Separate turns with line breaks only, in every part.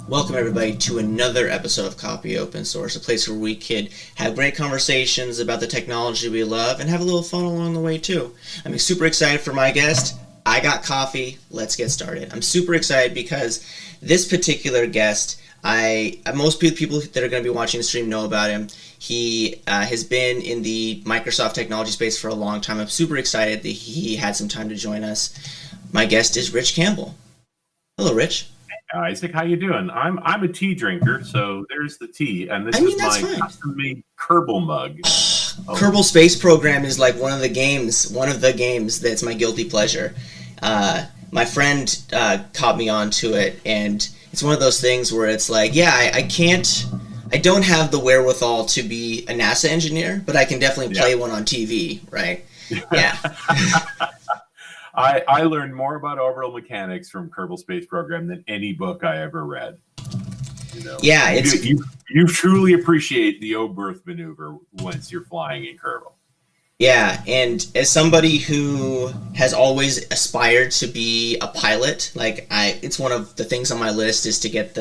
Welcome everybody to another episode of Copy Open Source, a place where we could have great conversations about the technology we love and have a little fun along the way too. I'm super excited for my guest. I got coffee. Let's get started. I'm super excited because this particular guest, most people that are going to be watching the stream know about him. He has been in the Microsoft technology space for a long time. I'm super excited that he had some time to join us. My guest is Rich Campbell. Hello, Rich.
Isaac, how you doing? I'm a tea drinker, so there's the tea, and this is my custom-made Kerbal mug.
Kerbal Space Program is like one of the games that's my guilty pleasure. My friend caught me onto it, and it's one of those things where it's like, I don't have the wherewithal to be a NASA engineer, but I can definitely play one on TV, right? Yeah.
I learned more about orbital mechanics from Kerbal Space Program than any book I ever read. You know?
Yeah,
you truly appreciate the O-berth maneuver once you're flying in Kerbal.
Yeah, and as somebody who has always aspired to be a pilot, it's one of the things on my list is to get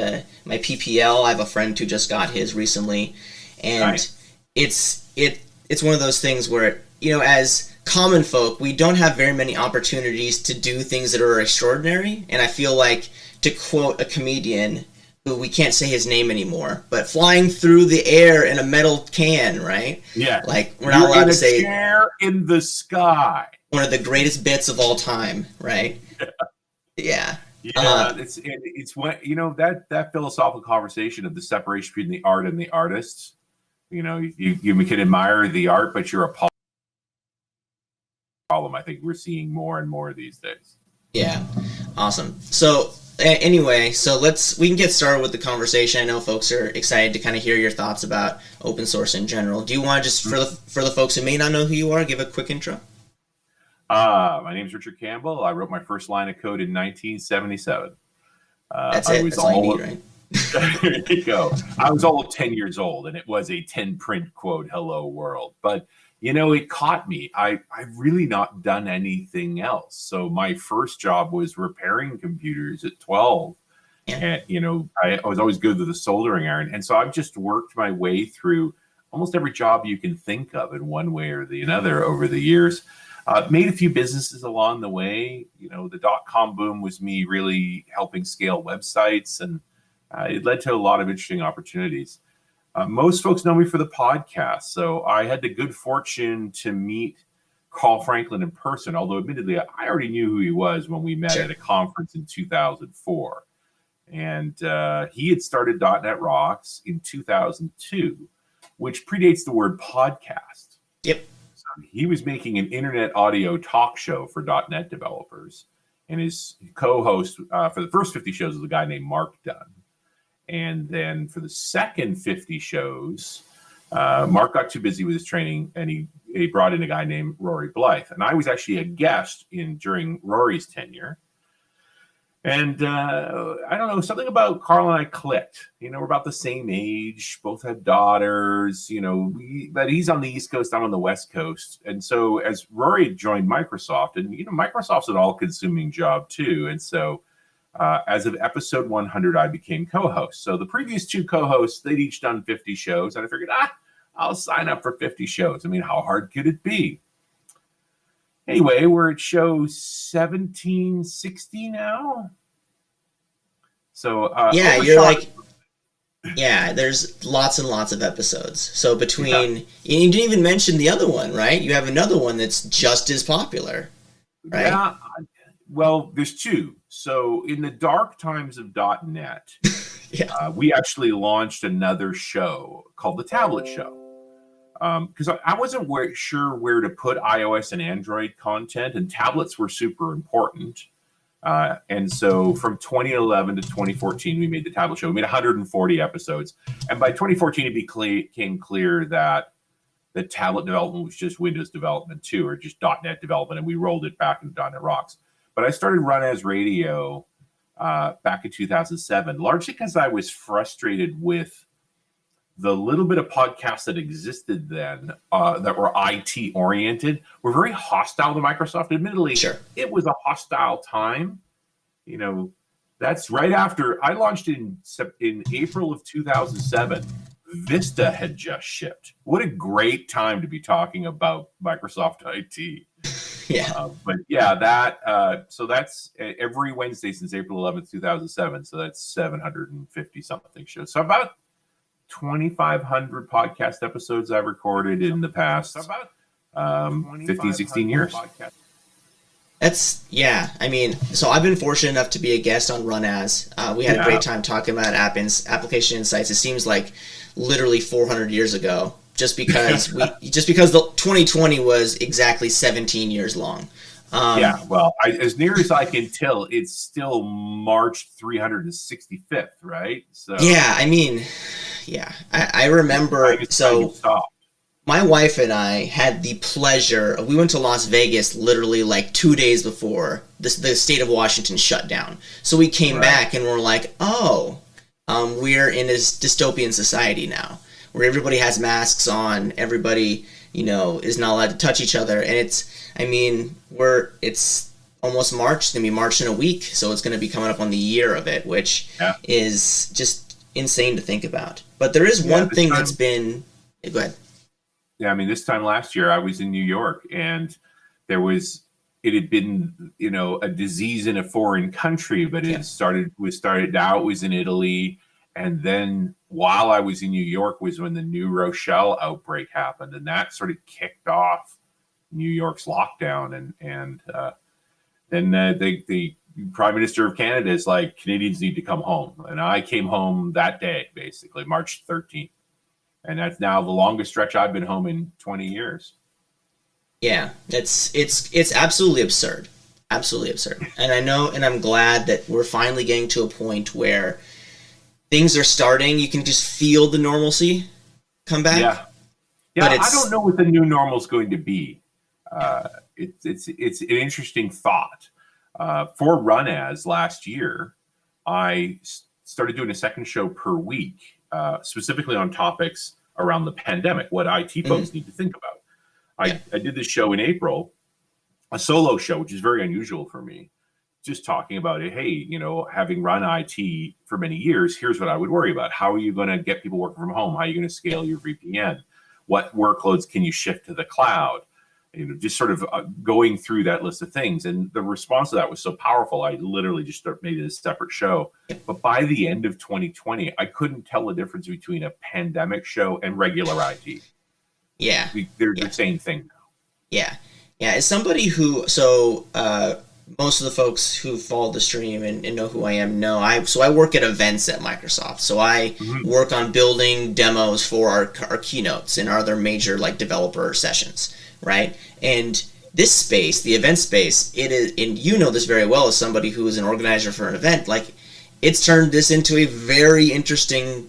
my PPL. I have a friend who just got his recently, and it's one of those things where, as common folk, we don't have very many opportunities to do things that are extraordinary, and I feel like, to quote a comedian who we can't say his name anymore, but flying through the air in a metal can, right?
Yeah.
Like, we're not allowed to say...
in a chair in the sky.
One of the greatest bits of all time, right? Yeah.
Yeah, it's when, that philosophical conversation of the separation between the art and the artists. You can admire the art, but you're a problem. I think we're seeing more and more these days.
Yeah, awesome. So anyway, we can get started with the conversation. I know folks are excited to kind of hear your thoughts about open source in general. Do you want to just, for the folks who may not know who you are, give a quick intro?
My name is Richard Campbell. I wrote my first line of code in 1977.
That's it. That's all you need, right?
There you go. I was all 10 years old, and it was a 10 print quote, "Hello World." But it caught me. I've really not done anything else. So my first job was repairing computers at 12. Yeah. And, I was always good with the soldering iron. And so I've just worked my way through almost every job you can think of in one way or the other over the years. Made a few businesses along the way. The .com boom was me really helping scale websites, and it led to a lot of interesting opportunities. Most folks know me for the podcast, so I had the good fortune to meet Carl Franklin in person, although admittedly, I already knew who he was when we met at a conference in 2004. And he had started .NET Rocks in 2002, which predates the word podcast.
Yep.
So he was making an internet audio talk show for .NET developers, and his co-host for the first 50 shows was a guy named Mark Dunn. And then for the second 50 shows, Mark got too busy with his training, and he brought in a guy named Rory Blythe. And I was actually a guest during Rory's tenure. And I don't know, something about Carl and I clicked. We're about the same age, both had daughters, but he's on the East Coast, I'm on the West Coast. And so as Rory joined Microsoft, and Microsoft's an all-consuming job too. And so as of episode 100, I became co-host. So the previous two co-hosts, they'd each done 50 shows. And I figured, I'll sign up for 50 shows. I mean, how hard could it be? Anyway, we're at show 1760 now. So
there's lots and lots of episodes. So you didn't even mention the other one, right? You have another one that's just as popular, right?
Yeah. Well, there's two. So in the dark times of .NET, we actually launched another show called The Tablet Show. Because I wasn't sure where to put iOS and Android content, and tablets were super important. And so from 2011 to 2014, we made The Tablet Show. We made 140 episodes. And by 2014, it became clear that the tablet development was just Windows development too, or just .NET development, and we rolled it back into .NET Rocks. But I started Run As Radio back in 2007, largely because I was frustrated with the little bit of podcasts that existed then that were IT oriented were very hostile to Microsoft. Admittedly,
sure,
it was a hostile time. That's right after I launched in April of 2007. Vista had just shipped. What a great time to be talking about Microsoft IT.
Yeah.
But yeah, so that's every Wednesday since April 11th, 2007. So that's 750 something shows. So about 2,500 podcast episodes I've recorded in the past 15, 16 years.
I mean, so I've been fortunate enough to be a guest on Run As. We had a great time talking about application insights. It seems like literally 400 years ago, just because the 2020 was exactly 17 years long.
Well, as near as I can tell, it's still March 365th, right? So
yeah, I mean, I remember. So my wife and I had the pleasure. We went to Las Vegas literally like 2 days before the state of Washington shut down. So we came back and we're like, we're in this dystopian society now, where everybody has masks on, everybody, is not allowed to touch each other, and it's almost March. It's gonna be March in a week, so it's gonna be coming up on the year of it, which is just insane to think about. But there is one thing that's been. Go ahead.
Yeah, I mean, this time last year I was in New York, and it had been, a disease in a foreign country, but it started out was in Italy. And then while I was in New York was when the New Rochelle outbreak happened. And that sort of kicked off New York's lockdown. And then the Prime Minister of Canada is like, Canadians need to come home. And I came home that day, basically, March 13th. And that's now the longest stretch I've been home in 20 years.
Yeah, it's absolutely absurd. Absolutely absurd. And I know, and I'm glad that we're finally getting to a point where things are starting. You can just feel the normalcy come back.
Yeah. But I don't know what the new normal is going to be. It's an interesting thought. For Run As last year, I started doing a second show per week, specifically on topics around the pandemic, what IT folks need to think about. I did this show in April, a solo show, which is very unusual for me, just talking about it. Hey, having run IT for many years, here's what I would worry about. How are you going to get people working from home? How are you going to scale your VPN? What workloads can you shift to the cloud? Just sort of going through that list of things. And the response to that was so powerful. I literally just made it a separate show. But by the end of 2020, I couldn't tell the difference between a pandemic show and regular IT.
Yeah.
They're the same thing now.
Yeah. Yeah. As somebody who, most of the folks who follow the stream and know who I am know, I work at events at Microsoft. So I work on building demos for our keynotes and our other major developer sessions, right? And this space, the event space, it is, and you know this very well as somebody who is an organizer for an event, it's turned this into a very interesting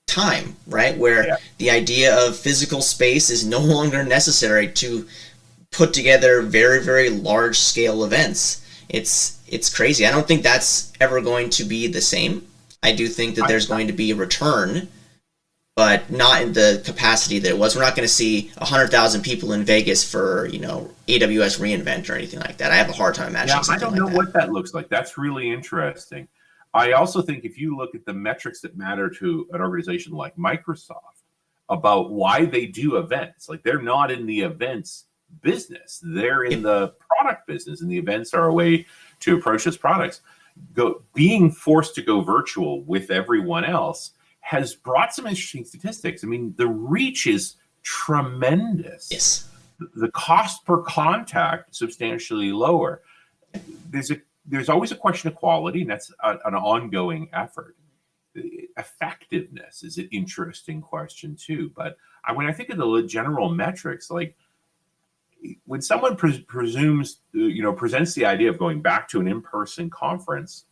time, right? Where the idea of physical space is no longer necessary to put together very, very large scale events. It's crazy. I don't think that's ever going to be the same. I do think that there's going to be a return, but not in the capacity that it was. We're not going to see 100,000 people in Vegas for, AWS reInvent or anything like that. I have a hard time imagining something like that. I don't know
what that looks like. That's really interesting. I also think if you look at the metrics that matter to an organization like Microsoft about why they do events, they're not in the events business, they're in the product business, and the events are a way to approach those products. Being forced to go virtual with everyone else has brought some interesting statistics. I mean, the reach is tremendous.
Yes.
The cost per contact substantially lower. There's always a question of quality, and that's an ongoing effort. Effectiveness is an interesting question too. But when I think of the general metrics, when someone presents the idea of going back to an in-person conference,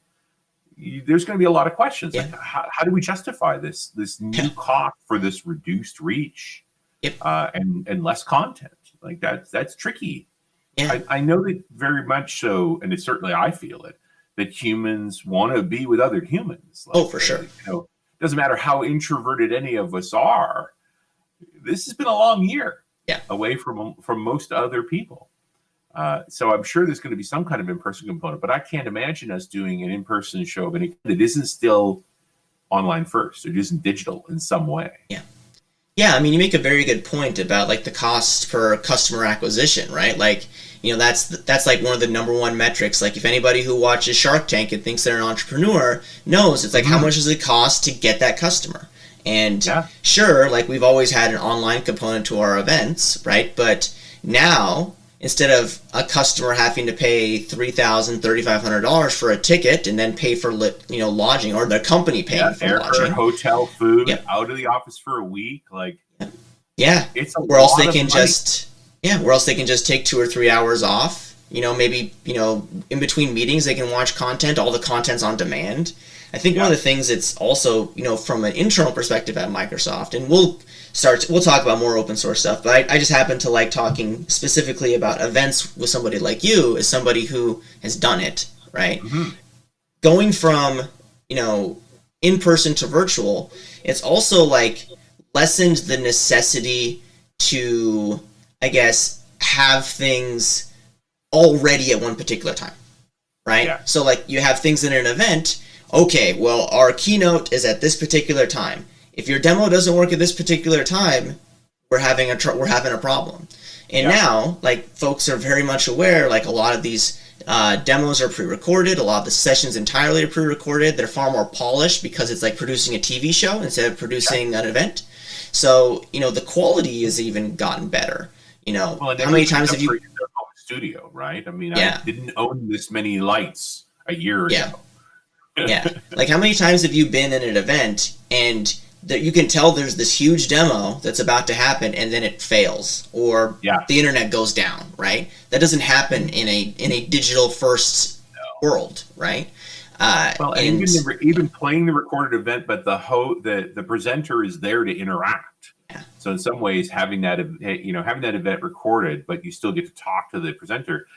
there's going to be a lot of questions. How do we justify this new cost for this reduced reach and less content? That's tricky. Yeah. I know that very much so, and certainly I feel it, that humans want to be with other humans.
For sure.
It doesn't matter how introverted any of us are. This has been a long year away from most other people. So I'm sure there's going to be some kind of in-person component, but I can't imagine us doing an in-person show of any kind that isn't still online first. It isn't digital in some way.
Yeah. Yeah, I mean, you make a very good point about like the cost per customer acquisition, right? Like, that's like one of the number one metrics. Like, if anybody who watches Shark Tank and thinks they're an entrepreneur knows, it's like, how much does it cost to get that customer? And sure, like, we've always had an online component to our events, right? But now, instead of a customer having to pay $3,000, $3,500 for a ticket and then pay for lodging, or their company paying for lodging,
hotel, food, out of the office for a week, like it's a
where else
lot
they
of
can
money.
where else they can just take 2 or 3 hours off. Maybe in between meetings they can watch content. All the content's on demand. I think one of the things that's also from an internal perspective at Microsoft, and we'll talk about more open source stuff, but I just happen to like talking specifically about events with somebody like you, as somebody who has done it, right? Going from in person to virtual, it's also like lessened the necessity to, I guess, have things already at one particular time, right? So like you have things in an event. Okay, well, our keynote is at this particular time. If your demo doesn't work at this particular time, we're having a problem. And now, like, folks are very much aware, like, a lot of these demos are pre-recorded. A lot of the sessions entirely are pre-recorded. They're far more polished because it's like producing a TV show instead of producing an event. So, the quality has even gotten better. How many times have you...
Studio, right? I mean, I didn't own this many lights a year ago.
Like, how many times have you been in an event and that you can tell there's this huge demo that's about to happen and then it fails, or the internet goes down, right? That doesn't happen in a digital first world, right?
And even playing the recorded event, but the presenter is there to interact. So in some ways, having that event recorded, but you still get to talk to the presenter,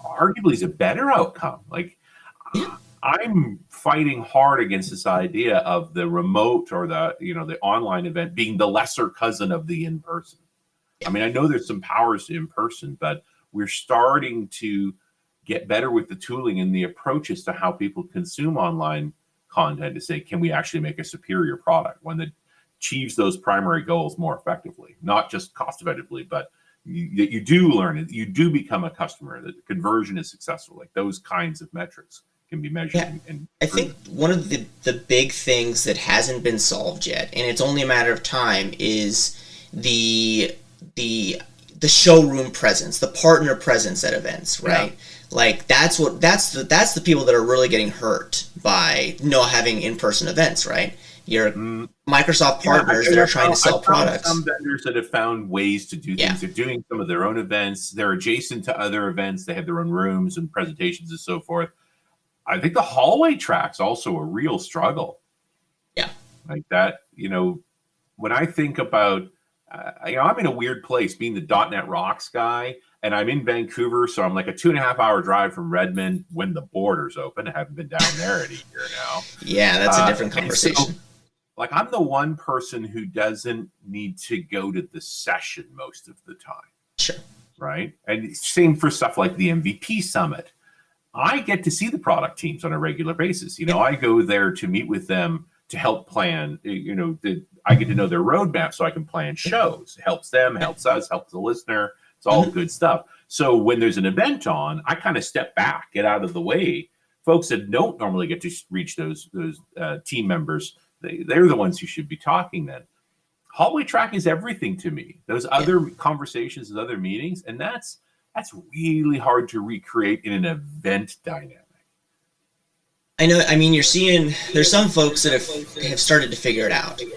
arguably is a better outcome. Like, I'm fighting hard against this idea of the remote or the online event being the lesser cousin of the in-person. I mean, I know there's some powers to in-person, but we're starting to get better with the tooling and the approaches to how people consume online content to say, can we actually make a superior product, one that achieves those primary goals more effectively, not just cost effectively, but you do learn it, you do become a customer, that the conversion is successful, like those kinds of metrics can be measured. And
I think one of the big things that hasn't been solved yet, and it's only a matter of time, is the showroom presence, the partner presence at events, right? Like that's the people that are really getting hurt by having in-person events, right? Your Microsoft partners that are trying to sell products.
Some vendors that have found ways to do things. They're doing some of their own events. They're adjacent to other events. They have their own rooms and presentations and so forth. I think the hallway track's also a real struggle. Like that, when I think about, I'm in a weird place being the .NET Rocks guy, and I'm in Vancouver, so I'm like a 2.5 hour drive from Redmond when the borders open. I haven't been down there in a year now.
That's a different conversation.
So, like, I'm the one person who doesn't need to go to the session most of the time.
Sure.
Right? And same for stuff like the MVP Summit. I get to see the product teams on a regular basis. I go there to meet with them to help plan, I get to know their roadmap so I can plan shows. It helps them, helps us, helps the listener. It's all good stuff. So when there's an event on, I kind of step back, get out of the way. Folks that don't normally get to reach those team members, they're the ones who should be talking then. Hallway track is everything to me. Those other conversations and other meetings, and that's really hard to recreate in an event dynamic.
I know. I mean, there's some folks that have started to figure it out. Your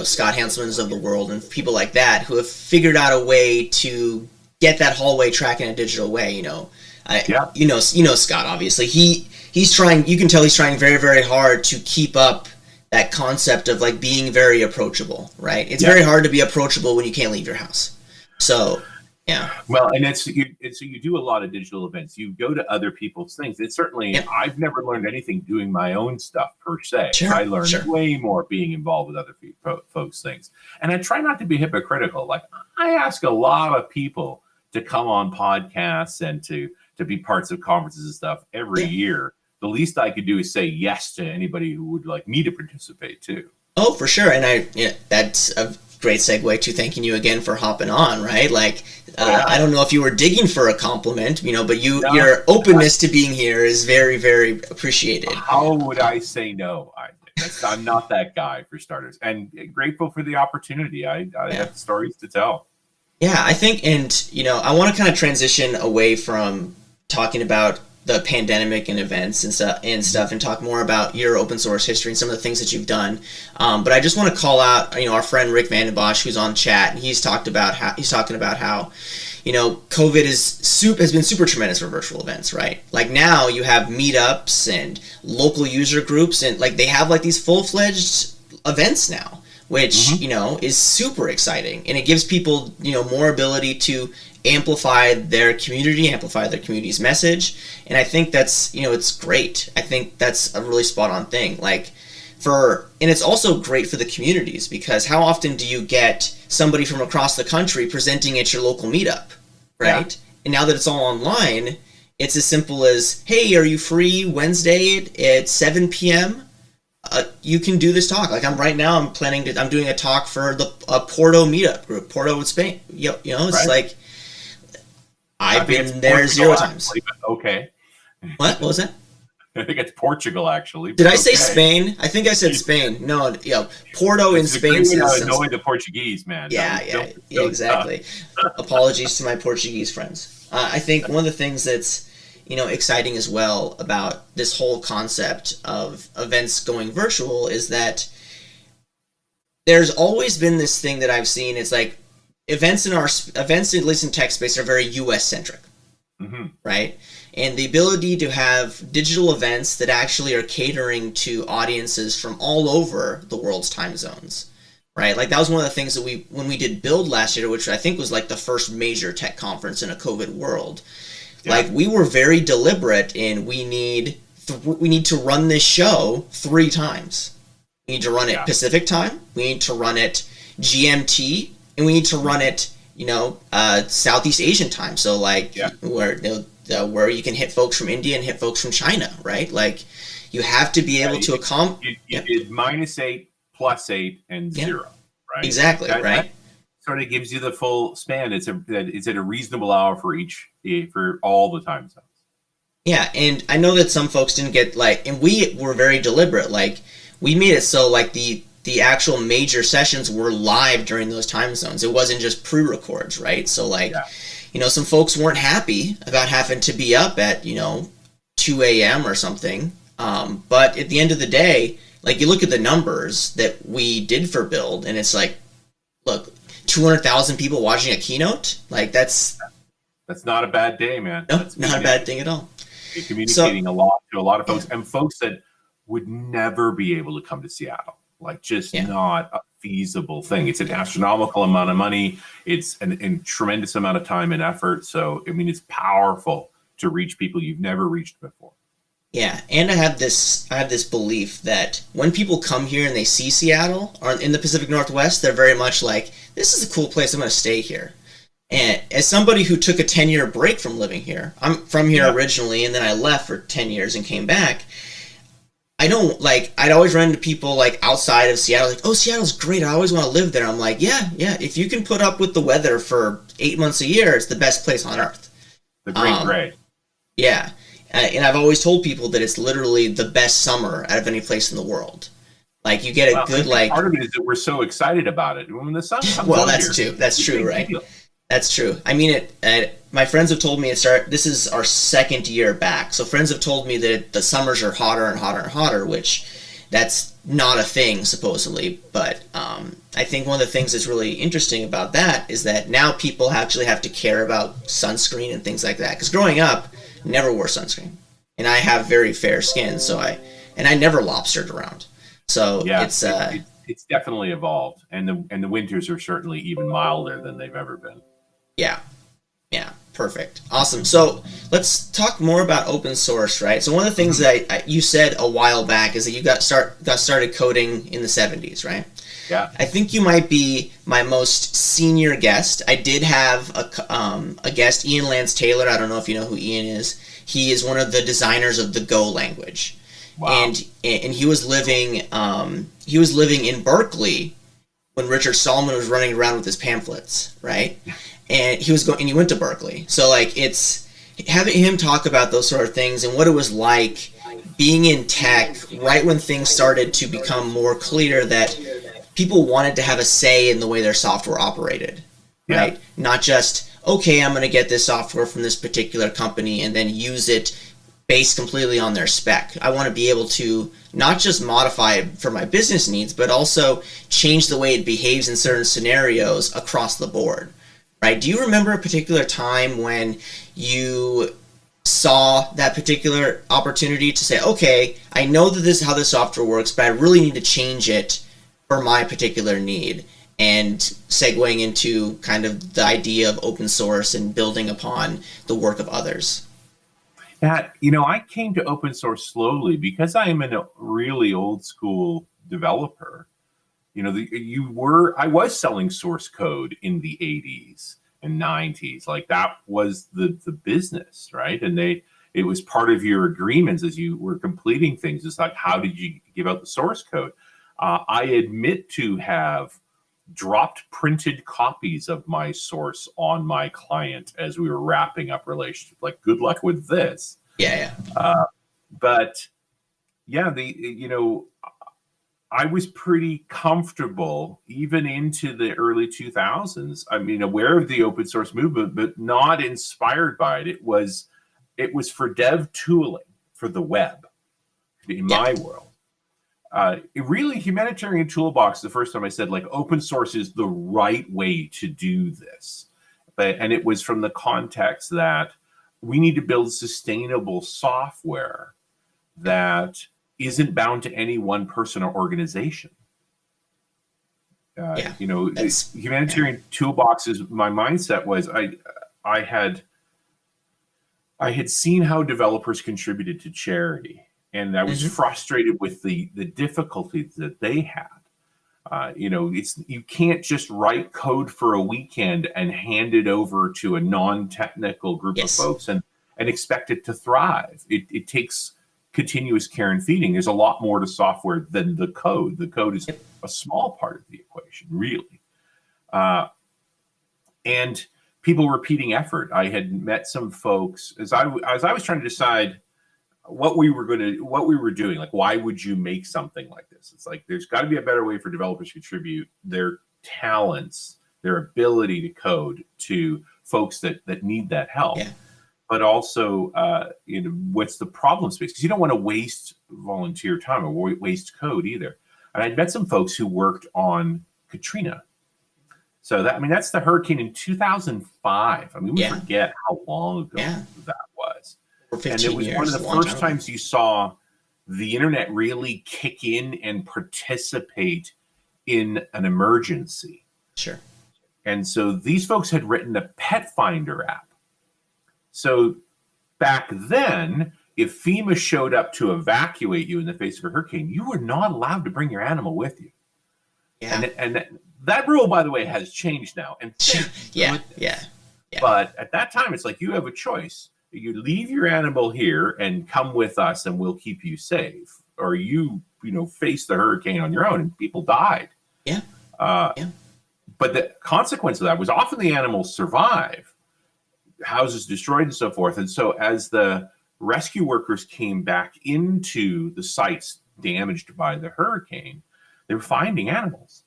Scott Hanselmans of the world and people like that who have figured out a way to get that hallway track in a digital way. Scott, obviously he's trying. You can tell he's trying very, very hard to keep up that concept of like being very approachable. Right? It's very hard to be approachable when you can't leave your house. So,
Well, and so you do a lot of digital events. You go to other people's things. It's certainly, I've never learned anything doing my own stuff per se. I learned way more being involved with other folks' things. And I try not to be hypocritical. Like, I ask a lot of people to come on podcasts and to be parts of conferences and stuff every year. The least I could do is say yes to anybody who would like me to participate too.
Oh, for sure. And that's a great segue to thanking you again for hopping on, right? Like, I don't know if you were digging for a compliment, but your openness to being here is very, very appreciated.
How would I say no? I'm not that guy, for starters, and grateful for the opportunity. I have stories to tell.
Yeah, I think, and I want to kind of transition away from talking about the pandemic and events and stuff, and talk more about your open source history and some of the things that you've done. But I just want to call out, our friend Rick Vandenbosch, who's on chat, and he's talking about how COVID has been super tremendous for virtual events, right? Like now you have meetups and local user groups, and like they have like these full-fledged events now, which is super exciting, and it gives people more ability to amplify their community's message. And I think that's it's great. I think that's a really spot on thing. And it's also great for the communities, because how often do you get somebody from across the country presenting at your local meetup, right? Yeah. And now that it's all online, it's as simple as, hey, are you free Wednesday at 7 p.m.? You can do this talk. Like I'm doing a talk for the Porto meetup group, Porto in Spain. It's like, I've been there Portugal 0 times.
Okay.
What was that?
I think it's Portugal, actually.
Did I say Spain? I think I said Spain. No, Porto in Spain.
It's annoying the Portuguese, man.
Yeah, exactly. Apologies to my Portuguese friends. I think one of the things that's exciting as well about this whole concept of events going virtual is that there's always been this thing that I've seen. It's like events, at least in tech space, are very US centric, right? And the ability to have digital events that actually are catering to audiences from all over the world's time zones, right? Like that was one of the things that when we did Build last year, which I think was like the first major tech conference in a COVID world, like we were very deliberate in we need to run this show 3 times. We need to run it Pacific time, we need to run it GMT, and we need to run it, Southeast Asian time. So like where you can hit folks from India and hit folks from China, right? Like you have to be able to accommodate.
You did -8, +8, and 0, right?
Exactly, right?
That sort of gives you the full span. It's at a reasonable hour for all the time zones.
Yeah, and I know that some folks didn't get and we were very deliberate. Like we made it so like the actual major sessions were live during those time zones. It wasn't just pre-records, right? So some folks weren't happy about having to be up at 2 a.m. or something. But at the end of the day, like you look at the numbers that we did for Build, and it's like, look, 200,000 people watching a keynote. Like that's
not a bad day, man.
No, not a bad thing at all.
You're communicating a lot to a lot of folks, and folks that would never be able to come to Seattle. Like just not a feasible thing. It's an astronomical amount of money. It's a tremendous amount of time and effort. So, it's powerful to reach people you've never reached before.
Yeah, and I have this belief that when people come here and they see Seattle or in the Pacific Northwest, they're very much like, this is a cool place, I'm going to stay here. And as somebody who took a 10-year break from living here, I'm from here originally, and then I left for 10 years and came back. I'd always run into people like outside of Seattle, like, oh, Seattle's great, I always want to live there. I'm like, yeah, if you can put up with the weather for 8 months a year, it's the best place on earth.
The great gray.
Yeah. And I've always told people that it's literally the best summer out of any place in the world. Like you get a good part
of it is that we're so excited about it when the sun comes.
Well, that's true, right? That's true. My friends have told me this is our 2nd year back. So friends have told me that the summers are hotter and hotter and hotter, which that's not a thing supposedly. But I think one of the things that's really interesting about that is that now people actually have to care about sunscreen and things like that. Because growing up, I never wore sunscreen, and I have very fair skin, so I never lobstered around. So
it's definitely evolved, and the winters are certainly even milder than they've ever been.
Yeah, perfect. Awesome. So let's talk more about open source, right? So one of the things that you said a while back is that you got started coding in the 70s, right?
Yeah.
I think you might be my most senior guest. I did have a guest, Ian Lance Taylor. I don't know if you know who Ian is. He is one of the designers of the Go language.
Wow.
And he was living in Berkeley when Richard Stallman was running around with his pamphlets, right? And he went to Berkeley. So like it's having him talk about those sort of things and what it was like being in tech right when things started to become more clear that people wanted to have a say in the way their software operated, right? Yeah. Not just, okay, I'm going to get this software from this particular company and then use it based completely on their spec. I want to be able to not just modify it for my business needs, but also change the way it behaves in certain scenarios across the board, right? Do you remember a particular time when you saw that particular opportunity to say, okay, I know that this is how this software works, but I really need to change it for my particular need, and segueing into kind of the idea of open source and building upon the work of others?
That, I came to open source slowly because I am a really old school developer. I was selling source code in the 80s and 90s. Like that was the business, right? And it was part of your agreements as you were completing things. It's like, how did you give out the source code? I admit to have dropped printed copies of my source on my client as we were wrapping up relationship. Like, good luck with this.
Yeah.
But yeah, I was pretty comfortable even into the early 2000s. I mean, aware of the open source movement, but not inspired by it. It was for dev tooling for the web in my world. Humanitarian Toolbox, the first time I said, like, open source is the right way to do this. And it was from the context that we need to build sustainable software that isn't bound to any one person or organization. Humanitarian Toolboxes, my mindset was I had seen how developers contributed to charity. And I was frustrated with the difficulties that they had. You can't just write code for a weekend and hand it over to a non-technical group of folks and expect it to thrive. It takes continuous care and feeding. There's a lot more to software than the code. The code is a small part of the equation, really. And people repeating effort. I had met some folks as I was trying to decide what we were doing. Like, why would you make something like this? It's like, there's got to be a better way for developers to contribute their talents, their ability to code to folks that need that help. Yeah. But also, what's the problem space? Because you don't want to waste volunteer time or waste code either. And I'd met some folks who worked on Katrina. So that's the hurricane in 2005. We forget how long ago that was. And it was one of the first times you saw the internet really kick in and participate in an emergency.
Sure.
And so these folks had written a pet finder app. So back then, if FEMA showed up to evacuate you in the face of a hurricane, you were not allowed to bring your animal with you. Yeah. And that rule, by the way, has changed now. And
yeah.
But at that time, it's like, you have a choice. You leave your animal here and come with us and we'll keep you safe. Or you face the hurricane on your own, and people died.
Yeah.
But the consequence of that was often the animals survive, houses destroyed and so forth. And so as the rescue workers came back into the sites damaged by the hurricane, they were finding animals.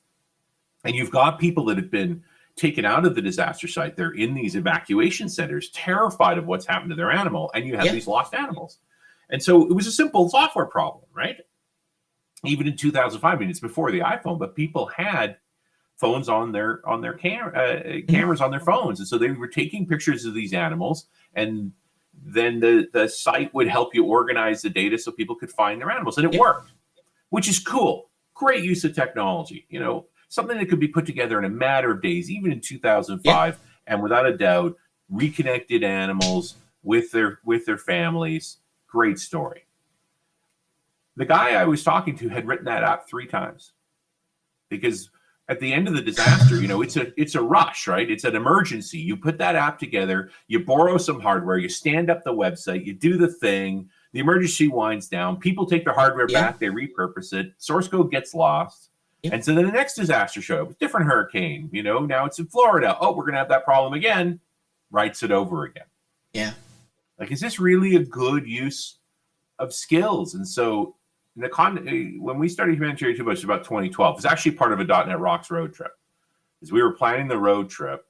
And you've got people that have been taken out of the disaster site. They're in these evacuation centers, terrified of what's happened to their animal, and you have these lost animals. And so it was a simple software problem, right? Even in 2005, it's before the iPhone, but people had phones on their cameras on their phones, and so they were taking pictures of these animals, and then the site would help you organize the data so people could find their animals, and it worked, which is cool. Great use of technology, something that could be put together in a matter of days, even in 2005, and without a doubt, reconnected animals with their families. Great story. The guy I was talking to had written that app 3 times. because at the end of the disaster, it's a rush, right? It's an emergency. You put that app together, you borrow some hardware, you stand up the website, you do the thing, the emergency winds down, people take their hardware back, they repurpose it, source code gets lost. And so then the next disaster show up, different hurricane, now it's in Florida. Oh, we're going to have that problem again. Writes it over again.
Yeah.
Like, is this really a good use of skills? And so when we started Humanitarian Toolbox about 2012, it was actually part of a .NET Rocks road trip. As we were planning the road trip,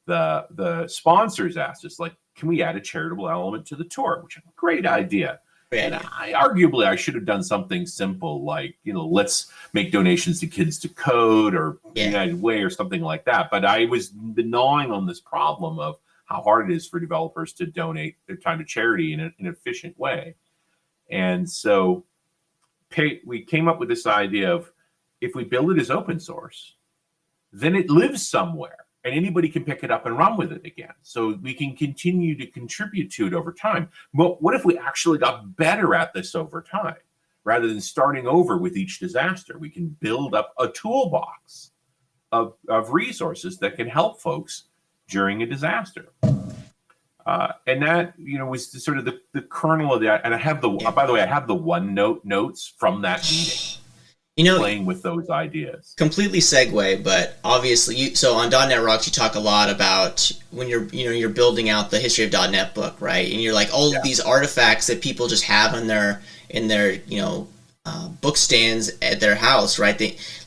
the sponsors asked us, like, can we add a charitable element to the tour? Which is a great idea. And I should have done something simple like, let's make donations to Kids to Code or United Way or something like that. But I was gnawing on this problem of how hard it is for developers to donate their time to charity in an efficient way. And so we came up with this idea of, if we build it as open source, then it lives somewhere and anybody can pick it up and run with it again. So we can continue to contribute to it over time. But what if we actually got better at this over time? Rather than starting over with each disaster, we can build up a toolbox of resources that can help folks during a disaster. And that, was sort of the kernel of that. And I have by the way, I have the OneNote notes from that meeting. Playing with those ideas.
Completely segue, but obviously, so on .NET Rocks, you talk a lot about when you're building out the history of .NET book, right? And you're like, all of these artifacts that people just have in their book stands at their house, right?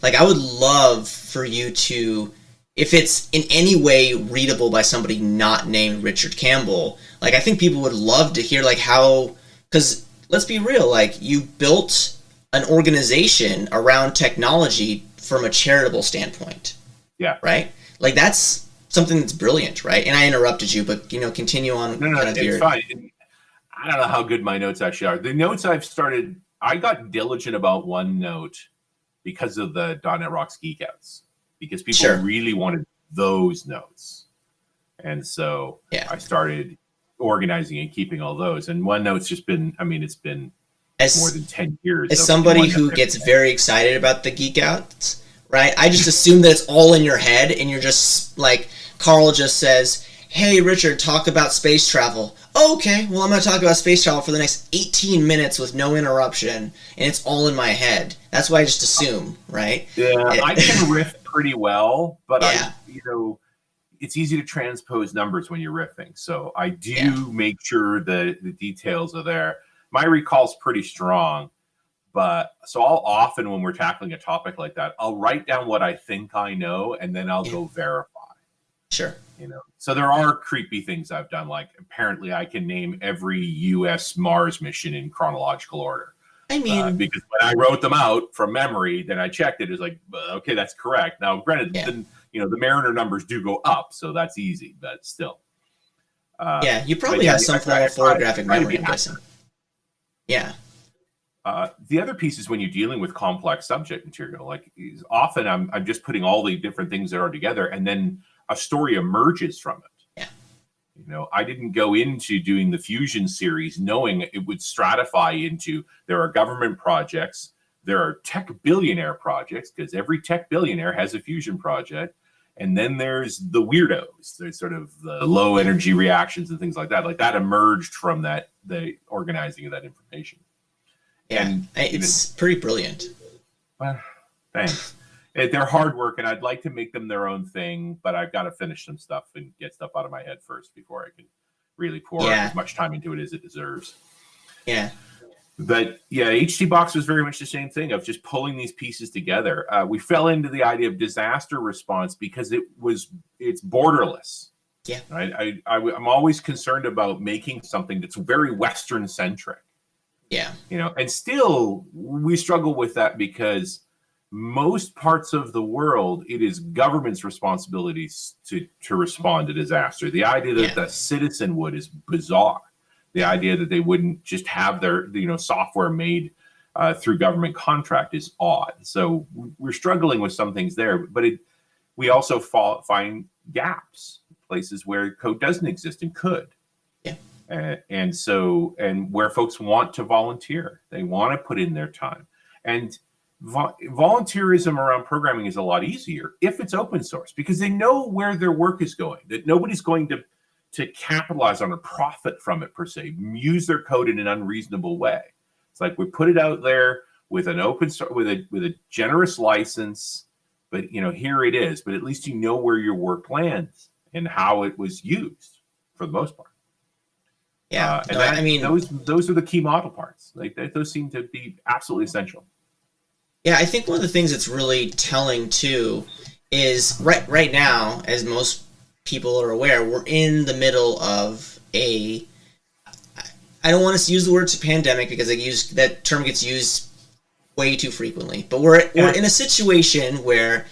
I would love for you to, if it's in any way readable by somebody not named Richard Campbell, I think people would love to hear how, because let's be real, you built an organization around technology from a charitable standpoint.
Yeah.
Right? That's something that's brilliant, right? And I interrupted you, but continue on.
No, it's fine. I don't know how good my notes actually are. The notes I got diligent about OneNote because of the .NET Rocks Geekouts, because people really wanted those notes. And so I started organizing and keeping all those. And OneNote's just been, it's been more than 10 years.
As somebody who gets very excited about the Geek Outs, right? I just assume that it's all in your head and you're just Carl just says, hey, Richard, talk about space travel. Oh, okay, well, I'm going to talk about space travel for the next 18 minutes with no interruption, and it's all in my head. That's why I just assume, right?
Yeah, I can riff pretty well, but it's easy to transpose numbers when you're riffing. So I do make sure the details are there. My recall's pretty strong, but so I'll often, when we're tackling a topic like that, I'll write down what I think I know, and then I'll go verify.
Sure.
So there are creepy things I've done. Apparently I can name every U.S. Mars mission in chronological order. Because when I wrote them out from memory, then I checked it. It's okay, that's correct. Now, granted, then, the Mariner numbers do go up, so that's easy, but still.
You probably have some form of photographic memory, I'm guessing. Yeah.
The other piece is when you're dealing with complex subject material, often I'm just putting all the different things that are together, and then a story emerges from it. Yeah. I didn't go into doing the Fusion series knowing it would stratify into, there are government projects, there are tech billionaire projects, because every tech billionaire has a Fusion project, and then there's the weirdos. There's sort of the low energy reactions and things like that. That emerged from the organizing of that information.
Yeah, and it's pretty brilliant.
Well, thanks. They're hard work, and I'd like to make them their own thing, but I've got to finish some stuff and get stuff out of my head first before I can really pour as much time into it as it deserves.
Yeah.
But HTBox was very much the same thing of just pulling these pieces together. We fell into the idea of disaster response because it's borderless.
Yeah.
Right. I'm always concerned about making something that's very Western centric.
Yeah.
And still we struggle with that because most parts of the world, it is government's responsibilities to respond to disaster. The idea that the citizen would is bizarre. The idea that they wouldn't just have their software made through government contract is odd. So we're struggling with some things there, but we also find gaps, places where code doesn't exist and could.
Yeah.
And where folks want to volunteer, they want to put in their time. And volunteerism around programming is a lot easier if it's open source, because they know where their work is going, that nobody's going to capitalize on or profit from it per se, use their code in an unreasonable way. It's like we put it out there with an open source, with a generous license, but here it is. But at least you know where your work lands and how it was used for the most part.
Yeah,
those are the key model parts. Like those seem to be absolutely essential.
Yeah, I think one of the things that's really telling too is right now, as most people are aware, we're in the middle of I don't want to use the word pandemic because that term gets used way too frequently, but we're in a situation where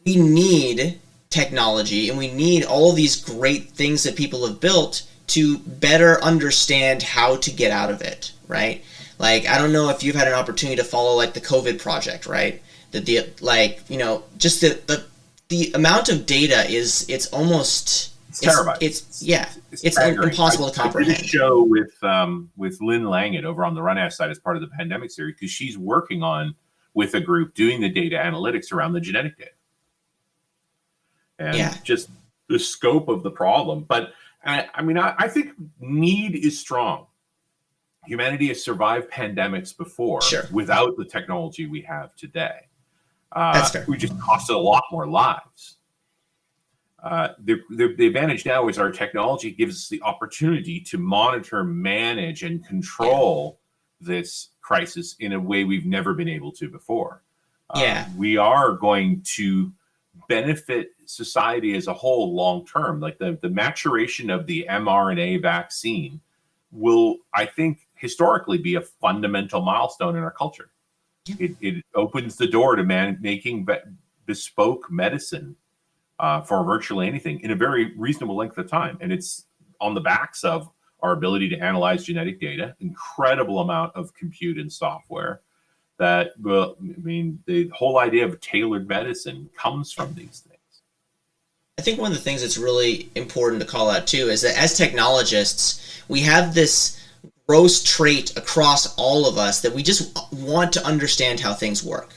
we need technology and we need all of these great things that people have built to better understand how to get out of it, right? Like, I don't know if you've had an opportunity to follow like the COVID project, right? That just the amount of data it's
terabytes.
It's impossible to comprehend.
I did a show with Lynn Langett over on the Runash side as part of the pandemic series, because she's working with a group doing the data analytics around the genetic data. And just the scope of the problem. But I think need is strong. Humanity has survived pandemics before without the technology we have today.
That's fair.
We just costed a lot more lives. The advantage now is our technology gives us the opportunity to monitor, manage, and control this crisis in a way we've never been able to before. We are going to benefit society as a whole long term. Like the maturation of the mRNA vaccine will, I think, historically be a fundamental milestone in our culture. It opens the door to making bespoke medicine for virtually anything in a very reasonable length of time. And it's on the backs of our ability to analyze genetic data, incredible amount of compute and software that the whole idea of tailored medicine comes from these things.
I think one of the things that's really important to call out too is that as technologists, we have this gross trait across all of us that we just want to understand how things work,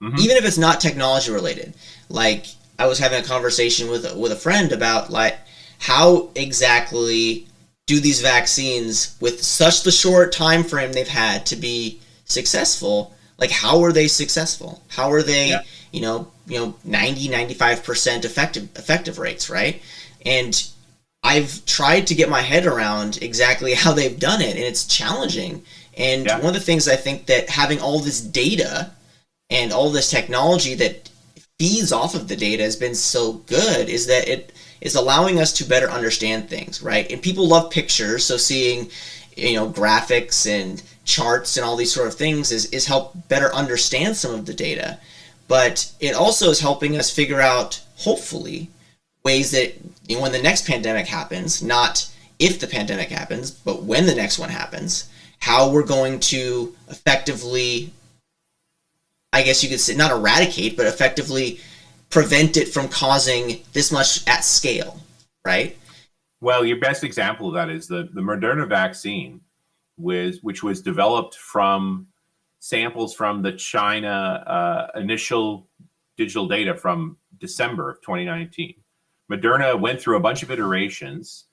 even if it's not technology related. Like, I was having a conversation with a friend about like how exactly do these vaccines, with such the short time frame they've had to be successful, like how are they successful? How are they 90-95% effective rates, right? And I've tried to get my head around exactly how they've done it, and it's challenging. And one of the things I think that having all this data and all this technology that feeds off of the data has been so good is that it is allowing us to better understand things, right? And people love pictures, so seeing graphics and charts and all these sort of things is help better understand some of the data. But it also is helping us figure out, hopefully, ways that when the next pandemic happens, not if the pandemic happens, but when the next one happens, how we're going to effectively, I guess you could say, not eradicate, but effectively prevent it from causing this much at scale, right?
Well, your best example of that is the Moderna vaccine, which was developed from samples from the China initial digital data from December of 2019. Moderna went through a bunch of iterations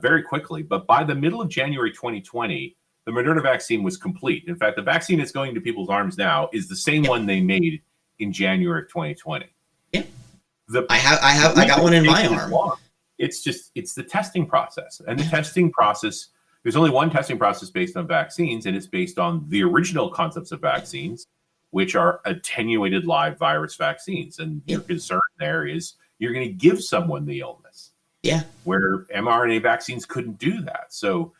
very quickly, but by the middle of January 2020, the Moderna vaccine was complete. In fact, the vaccine that's going to people's arms now is the same one they made in January of 2020.
Yeah, I got one in my arm.
It's the testing process, and the testing process. There's only one testing process based on vaccines, and it's based on the original concepts of vaccines, which are attenuated live virus vaccines. And your concern there is you're going to give someone the illness.
Yeah.
Where mRNA vaccines couldn't do that. So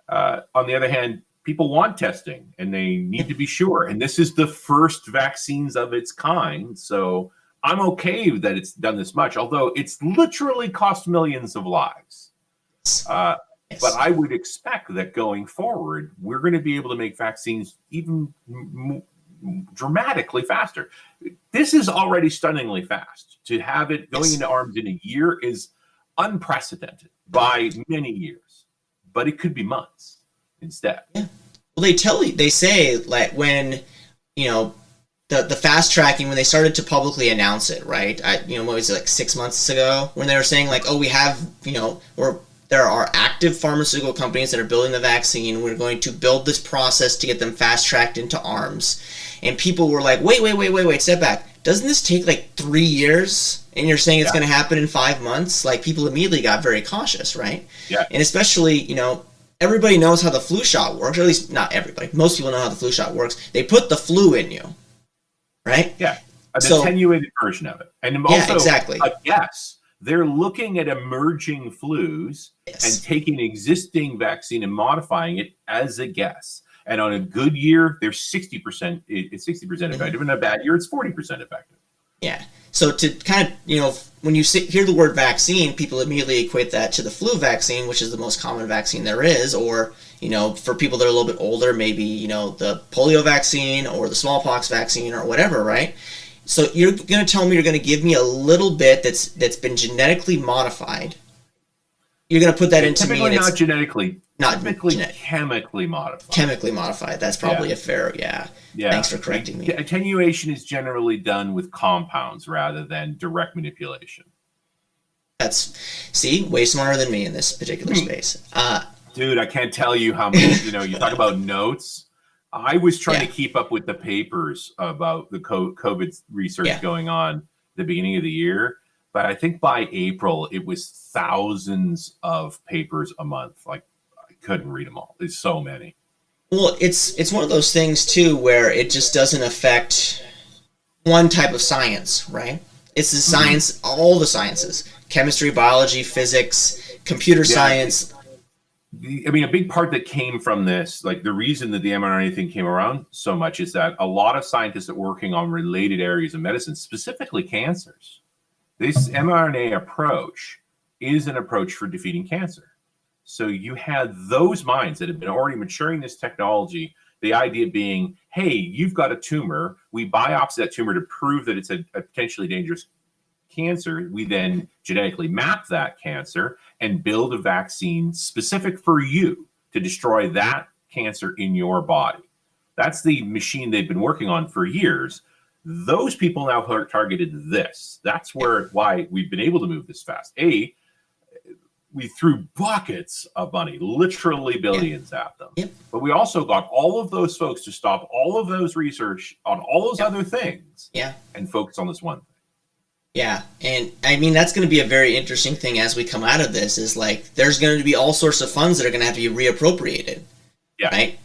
on the other hand, people want testing and they need to be sure. And this is the first vaccines of its kind. So I'm okay that it's done this much, although it's literally cost millions of lives. But I would expect that going forward, we're going to be able to make vaccines even dramatically faster. This is already stunningly fast. To have it going into arms in a year is unprecedented by many years, but it could be months instead.
Yeah. Well, they say like when you know, the fast tracking, when they started to publicly announce it, right? What was it, like 6 months ago, when they were saying like, oh, we have, there are active pharmaceutical companies that are building the vaccine. We're going to build this process to get them fast tracked into arms. And people were like, wait, step back. Doesn't this take like 3 years? And you're saying it's going to happen in 5 months? Like, people immediately got very cautious, right?
Yeah.
And especially, everybody knows how the flu shot works, or at least not everybody. Most people know how the flu shot works. They put the flu in you, right?
Yeah, an attenuated version of it. And also,
exactly.
a guess. They're looking at emerging flus and taking existing vaccine and modifying it as a guess. And on a good year, they're 60%. It's 60% effective. In a bad year, it's 40% effective.
Yeah. So to kind of, when you hear the word vaccine, people immediately equate that to the flu vaccine, which is the most common vaccine there is, or, for people that are a little bit older, maybe, the polio vaccine or the smallpox vaccine or whatever, right? So you're going to tell me you're going to give me a little bit that's been genetically modified. You're going to put that into me.
Typically not genetically.
Not
typically chemically modified.
Chemically modified. That's probably a fair, yeah. Thanks for correcting me.
Attenuation is generally done with compounds rather than direct manipulation.
See, way smarter than me in this particular space.
Dude, I can't tell you how much, you talk about notes. I was trying to keep up with the papers about the COVID research going on at the beginning of the year. But I think by April, it was thousands of papers a month. Like, I couldn't read them all. There's so many.
Well, it's one of those things, too, where it just doesn't affect one type of science, right? It's the science, all the sciences. Chemistry, biology, physics, computer science.
A big part that came from this, like the reason that the mRNA thing came around so much, is that a lot of scientists are working on related areas of medicine, specifically cancers. This mRNA approach is an approach for defeating cancer. So you had those minds that have been already maturing this technology, the idea being, hey, you've got a tumor. We biopsy that tumor to prove that it's a potentially dangerous cancer. We then genetically map that cancer and build a vaccine specific for you to destroy that cancer in your body. That's the machine they've been working on for years. Those people now targeted this. That's why we've been able to move this fast. We threw buckets of money, literally billions at them. Yep. But we also got all of those folks to stop all of those research on all those other things and focus on this one thing.
Yeah, and that's going to be a very interesting thing as we come out of this, is like there's going to be all sorts of funds that are going to have to be reappropriated. Yeah. Right?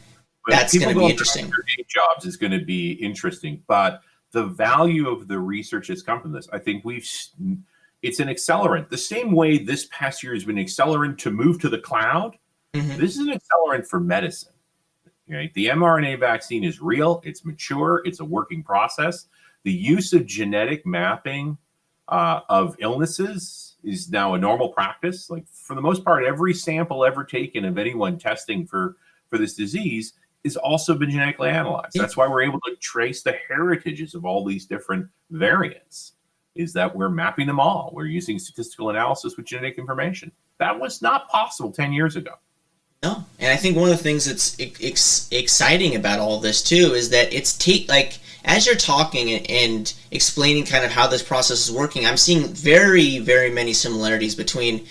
But that's going to be interesting. Their day jobs is going to be interesting, but the value of the research that's come from this, I think it's an accelerant. The same way this past year has been an accelerant to move to the cloud, this is an accelerant for medicine. Right? The mRNA vaccine is real, it's mature, it's a working process. The use of genetic mapping of illnesses is now a normal practice. Like, for the most part, every sample ever taken of anyone testing for this disease has also been genetically analyzed. That's why we're able to trace the heritages of all these different variants, is that we're mapping them all. We're using statistical analysis with genetic information. That was not possible 10 years ago.
No, and I think one of the things that's exciting about all this too is that as you're talking and explaining kind of how this process is working, I'm seeing very, very many similarities between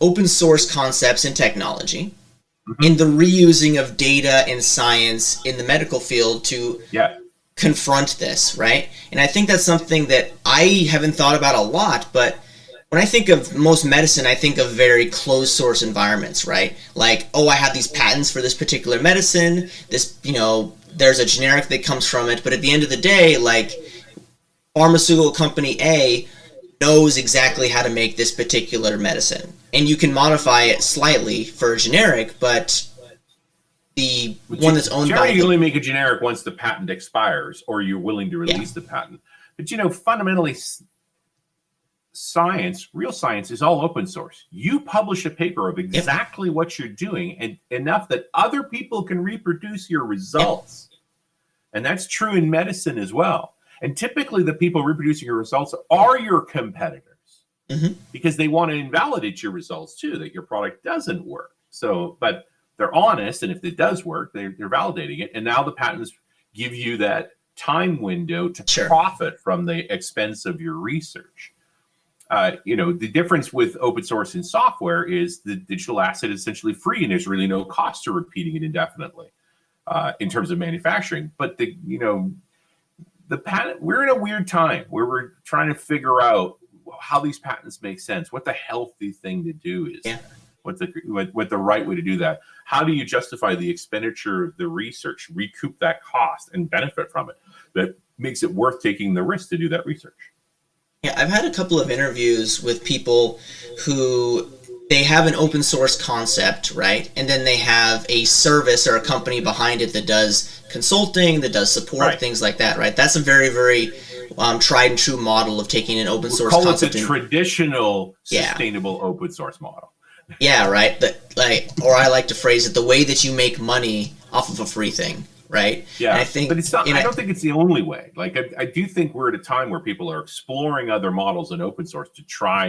open source concepts and technology, in the reusing of data and science in the medical field to confront this, right? And I think that's something that I haven't thought about a lot, but when I think of most medicine, I think of very closed source environments, right? Like, I have these patents for this particular medicine, there's a generic that comes from it, but at the end of the day, like, pharmaceutical company A knows exactly how to make this particular medicine. And you can modify it slightly for a generic, but the one that's owned by...
You only make a generic once the patent expires, or you're willing to release the patent. But, fundamentally, real science is all open source. You publish a paper of exactly what you're doing, and enough that other people can reproduce your results. And that's true in medicine as well. And typically the people reproducing your results are your competitors, because they want to invalidate your results too, that your product doesn't work. So, but they're honest, and if it does work, they're validating it. And now the patents give you that time window to
Sure.
profit from the expense of your research. The difference with open source and software is the digital asset is essentially free, and there's really no cost to repeating it indefinitely in terms of manufacturing. But the patent, we're in a weird time where we're trying to figure out how these patents make sense, what the healthy thing to do is, what the right way to do that. How do you justify the expenditure of the research, recoup that cost, and benefit from it? That makes it worth taking the risk to do that research.
Yeah, I've had a couple of interviews with people who they have an open source concept, right? And then they have a service or a company behind it that does consulting, that does support, things like that, right? That's a very, very tried and true model of taking an open source concept.
Call it the traditional sustainable open source model.
Yeah, right. Or I like to phrase it, the way that you make money off of a free thing, right?
Yeah,
and I think,
but it's not. I don't think it's the only way. Like I do think we're at a time where people are exploring other models in open source to try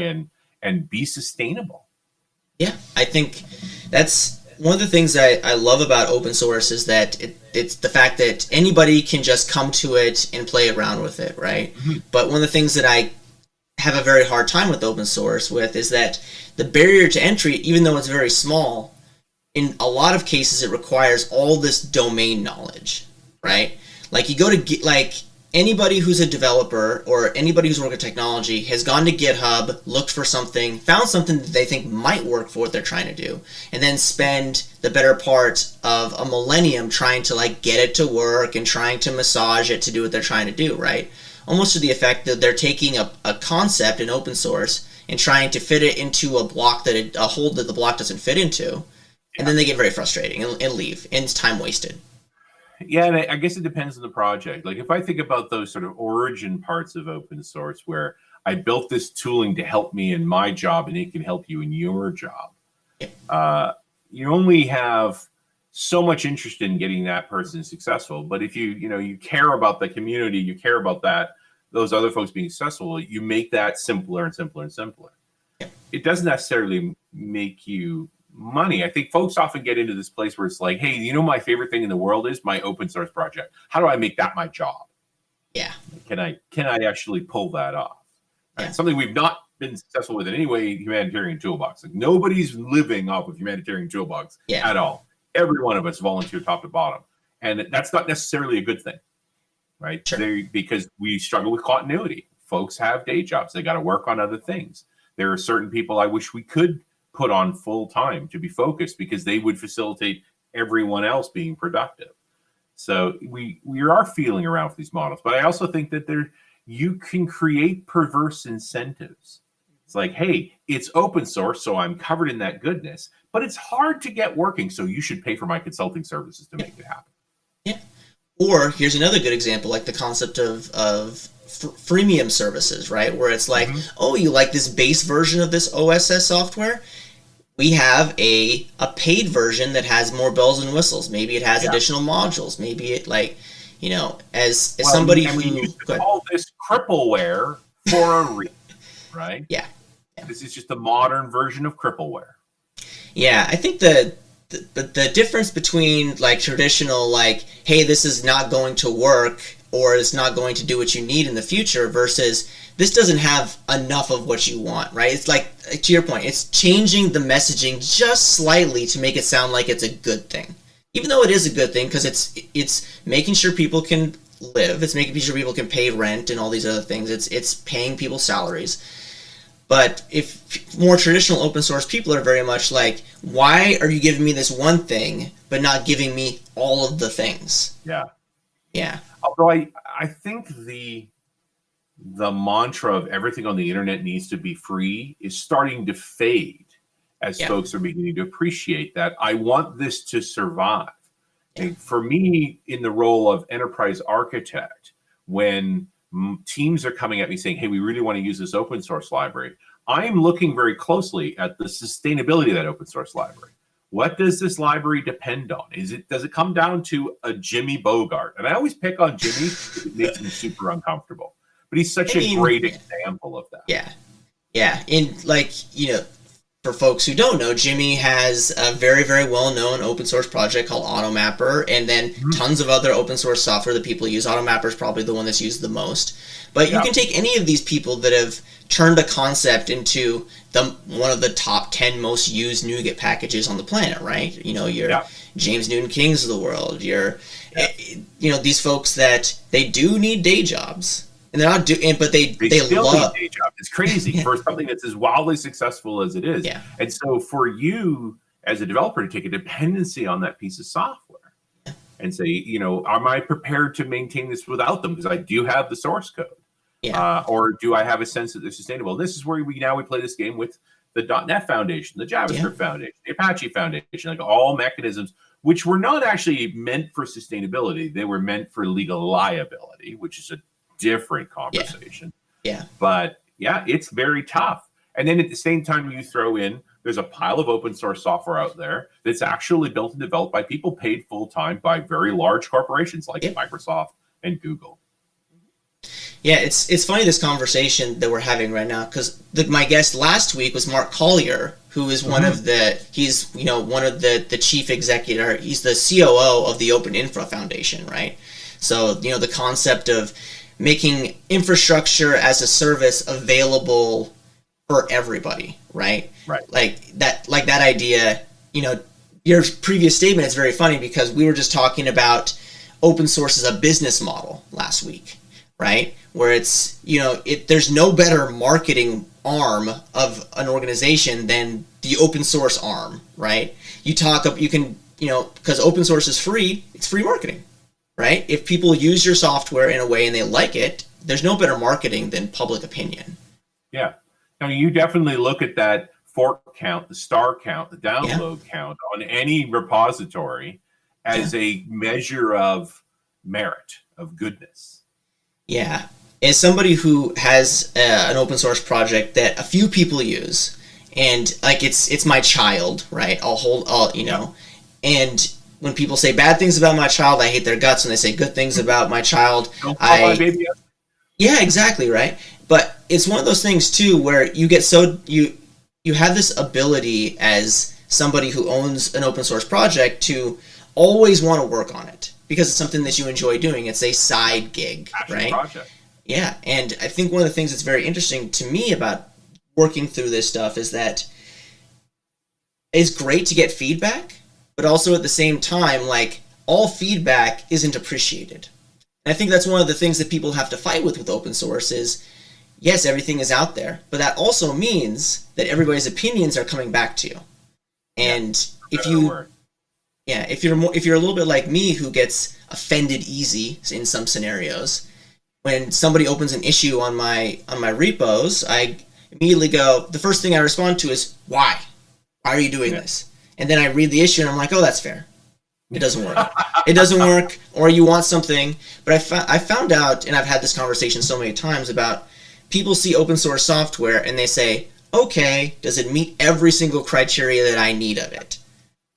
and be sustainable.
Yeah, I think that's one of the things that I love about open source is that it's the fact that anybody can just come to it and play around with it, right? Mm-hmm. But one of the things that I have a very hard time with open source with is that the barrier to entry, even though it's very small, in a lot of cases it requires all this domain knowledge, right? Like you go to anybody who's a developer or anybody who's working with technology has gone to GitHub, looked for something, found something that they think might work for what they're trying to do, and then spend the better part of a millennium trying to get it to work and trying to massage it to do what they're trying to do, right? Almost to the effect that they're taking a concept in open source and trying to fit it into a hole that the block doesn't fit into, and then they get very frustrating and leave, and it's time wasted.
Yeah, and I guess it depends on the project. Like if I think about those sort of origin parts of open source where I built this tooling to help me in my job and it can help you in your job, you only have so much interest in getting that person successful. But if you care about the community, you care about those other folks being successful, you make that simpler and simpler and simpler. It doesn't necessarily make you money. I think folks often get into this place where it's like, hey, my favorite thing in the world is my open source project. How do I make that my job? Yeah. Can I actually pull that off? Yeah. Right? Something we've not been successful with in any way, Humanitarian Toolbox. Like nobody's living off of Humanitarian Toolbox at all. Every one of us volunteer top to bottom. And that's not necessarily a good thing, right? Sure. Because we struggle with continuity. Folks have day jobs. They got to work on other things. There are certain people I wish we could put on full time to be focused because they would facilitate everyone else being productive. So we are feeling around for these models, but I also think that you can create perverse incentives. It's like, hey, it's open source, so I'm covered in that goodness, but it's hard to get working, so you should pay for my consulting services to make it happen. Yeah.
Or here's another good example, like the concept of freemium services, right? Where it's like, oh, you like this base version of this OSS software? We have a paid version that has more bells and whistles. Maybe it has additional modules. Maybe it as somebody who
we used to call this crippleware for a reason, right? Yeah. This is just a modern version of crippleware.
Yeah, I think the difference between traditional hey, this is not going to work or it's not going to do what you need in the future versus this doesn't have enough of what you want, right? It's like, to your point, it's changing the messaging just slightly to make it sound like it's a good thing. Even though it is a good thing because it's making sure people can live, it's making sure people can pay rent and all these other things, it's paying people salaries. But if more traditional open source people are very much like, why are you giving me this one thing but not giving me all of the things? Yeah.
Yeah. Although I think the mantra of everything on the internet needs to be free is starting to fade as folks are beginning to appreciate that. I want this to survive. And for me, in the role of enterprise architect, when teams are coming at me saying, hey, we really want to use this open source library, I'm looking very closely at the sustainability of that open source library. What does this library depend on? Does it come down to a Jimmy Bogart? And I always pick on Jimmy because it makes him super uncomfortable. But he's such a great example of that.
Yeah. Yeah. And for folks who don't know, Jimmy has a very, very well-known open source project called AutoMapper, and then tons of other open source software that people use. AutoMapper is probably the one that's used the most. But you can take any of these people that have turned a concept into one of the top 10 most used NuGet packages on the planet, right? You know, your James Newton Kings of the world, you know, these folks that they do need day jobs. And they're not doing, but they
still
love
need day jobs. It's crazy for something that's as wildly successful as it is.
Yeah.
And so for you as a developer to take a dependency on that piece of software and say, you know, am I prepared to maintain this without them? Because I do have the source code. Or do I have a sense that they're sustainable? This is where we play this game with the .NET Foundation, the JavaScript Foundation, the Apache Foundation, like all mechanisms which were not actually meant for sustainability. They were meant for legal liability, which is a different conversation. But it's very tough. And then at the same time, you throw in, there's a pile of open source software out there that's actually built and developed by people paid full time by very large corporations like Microsoft and Google.
Yeah, it's funny, this conversation that we're having right now, because my guest last week was Mark Collier, who is one of the chief executive, he's the COO of the Open Infra Foundation, right? So, you know, the concept of making infrastructure as a service available for everybody, right? Like that idea, you know, your previous statement is very funny because we were just talking about open source as a business model last week, right? Where it's, you know, there's no better marketing arm of an organization than the open source arm, right? You can, you know, because open source is free, it's free marketing, right? If people use your software in a way and they like it, there's no better marketing than public opinion.
Yeah. Now, you definitely look at that fork count, the star count, the download count on any repository as a measure of merit, of goodness. Yeah.
As somebody who has an open source project that a few people use, and like it's my child, right? You know, and when people say bad things about my child, I hate their guts. When they say good things about my child,
my baby.
Yeah, exactly, right. But it's one of those things too where you get you have this ability as somebody who owns an open source project to always want to work on it because it's something that you enjoy doing. It's a side gig, right?
Project.
Yeah, and I think one of the things that's very interesting to me about working through this stuff is that it's great to get feedback, but also at the same time, like, all feedback isn't appreciated. And I think that's one of the things that people have to fight with open source is, yes, everything is out there, but that also means that everybody's opinions are coming back to you. And if you're a little bit like me who gets offended easy in some scenarios, when somebody opens an issue on my repos, I immediately go, the first thing I respond to is, why? Why are you doing this? And then I read the issue and I'm like, oh, that's fair. It doesn't work. It doesn't work, or you want something. But I found out, and I've had this conversation so many times, about people see open source software and they say, okay, does it meet every single criteria that I need of it?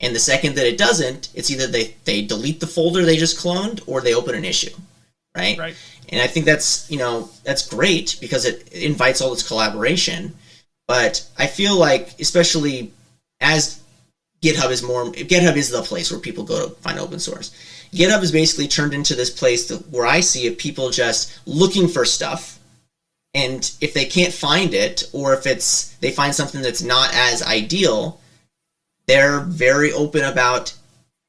And the second that it doesn't, it's either they delete the folder they just cloned or they open an issue, right? And I think that's great because it invites all this collaboration. But I feel like, especially as GitHub is the place where people go to find open source. GitHub is basically turned into this place where I see of people just looking for stuff, and if they can't find it, or if they find something that's not as ideal, they're very open about,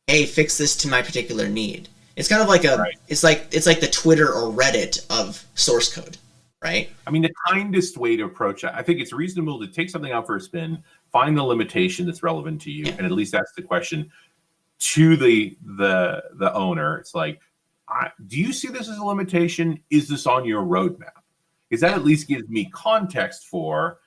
hey, fix this to my particular need. It's kind of like it's like the Twitter or Reddit of source code, right?
I mean, the kindest way to approach it, I think it's reasonable to take something out for a spin, find the limitation that's relevant to you, and at least ask the question to the owner. It's like, do you see this as a limitation? Is this on your roadmap? Because that at least gives me context for,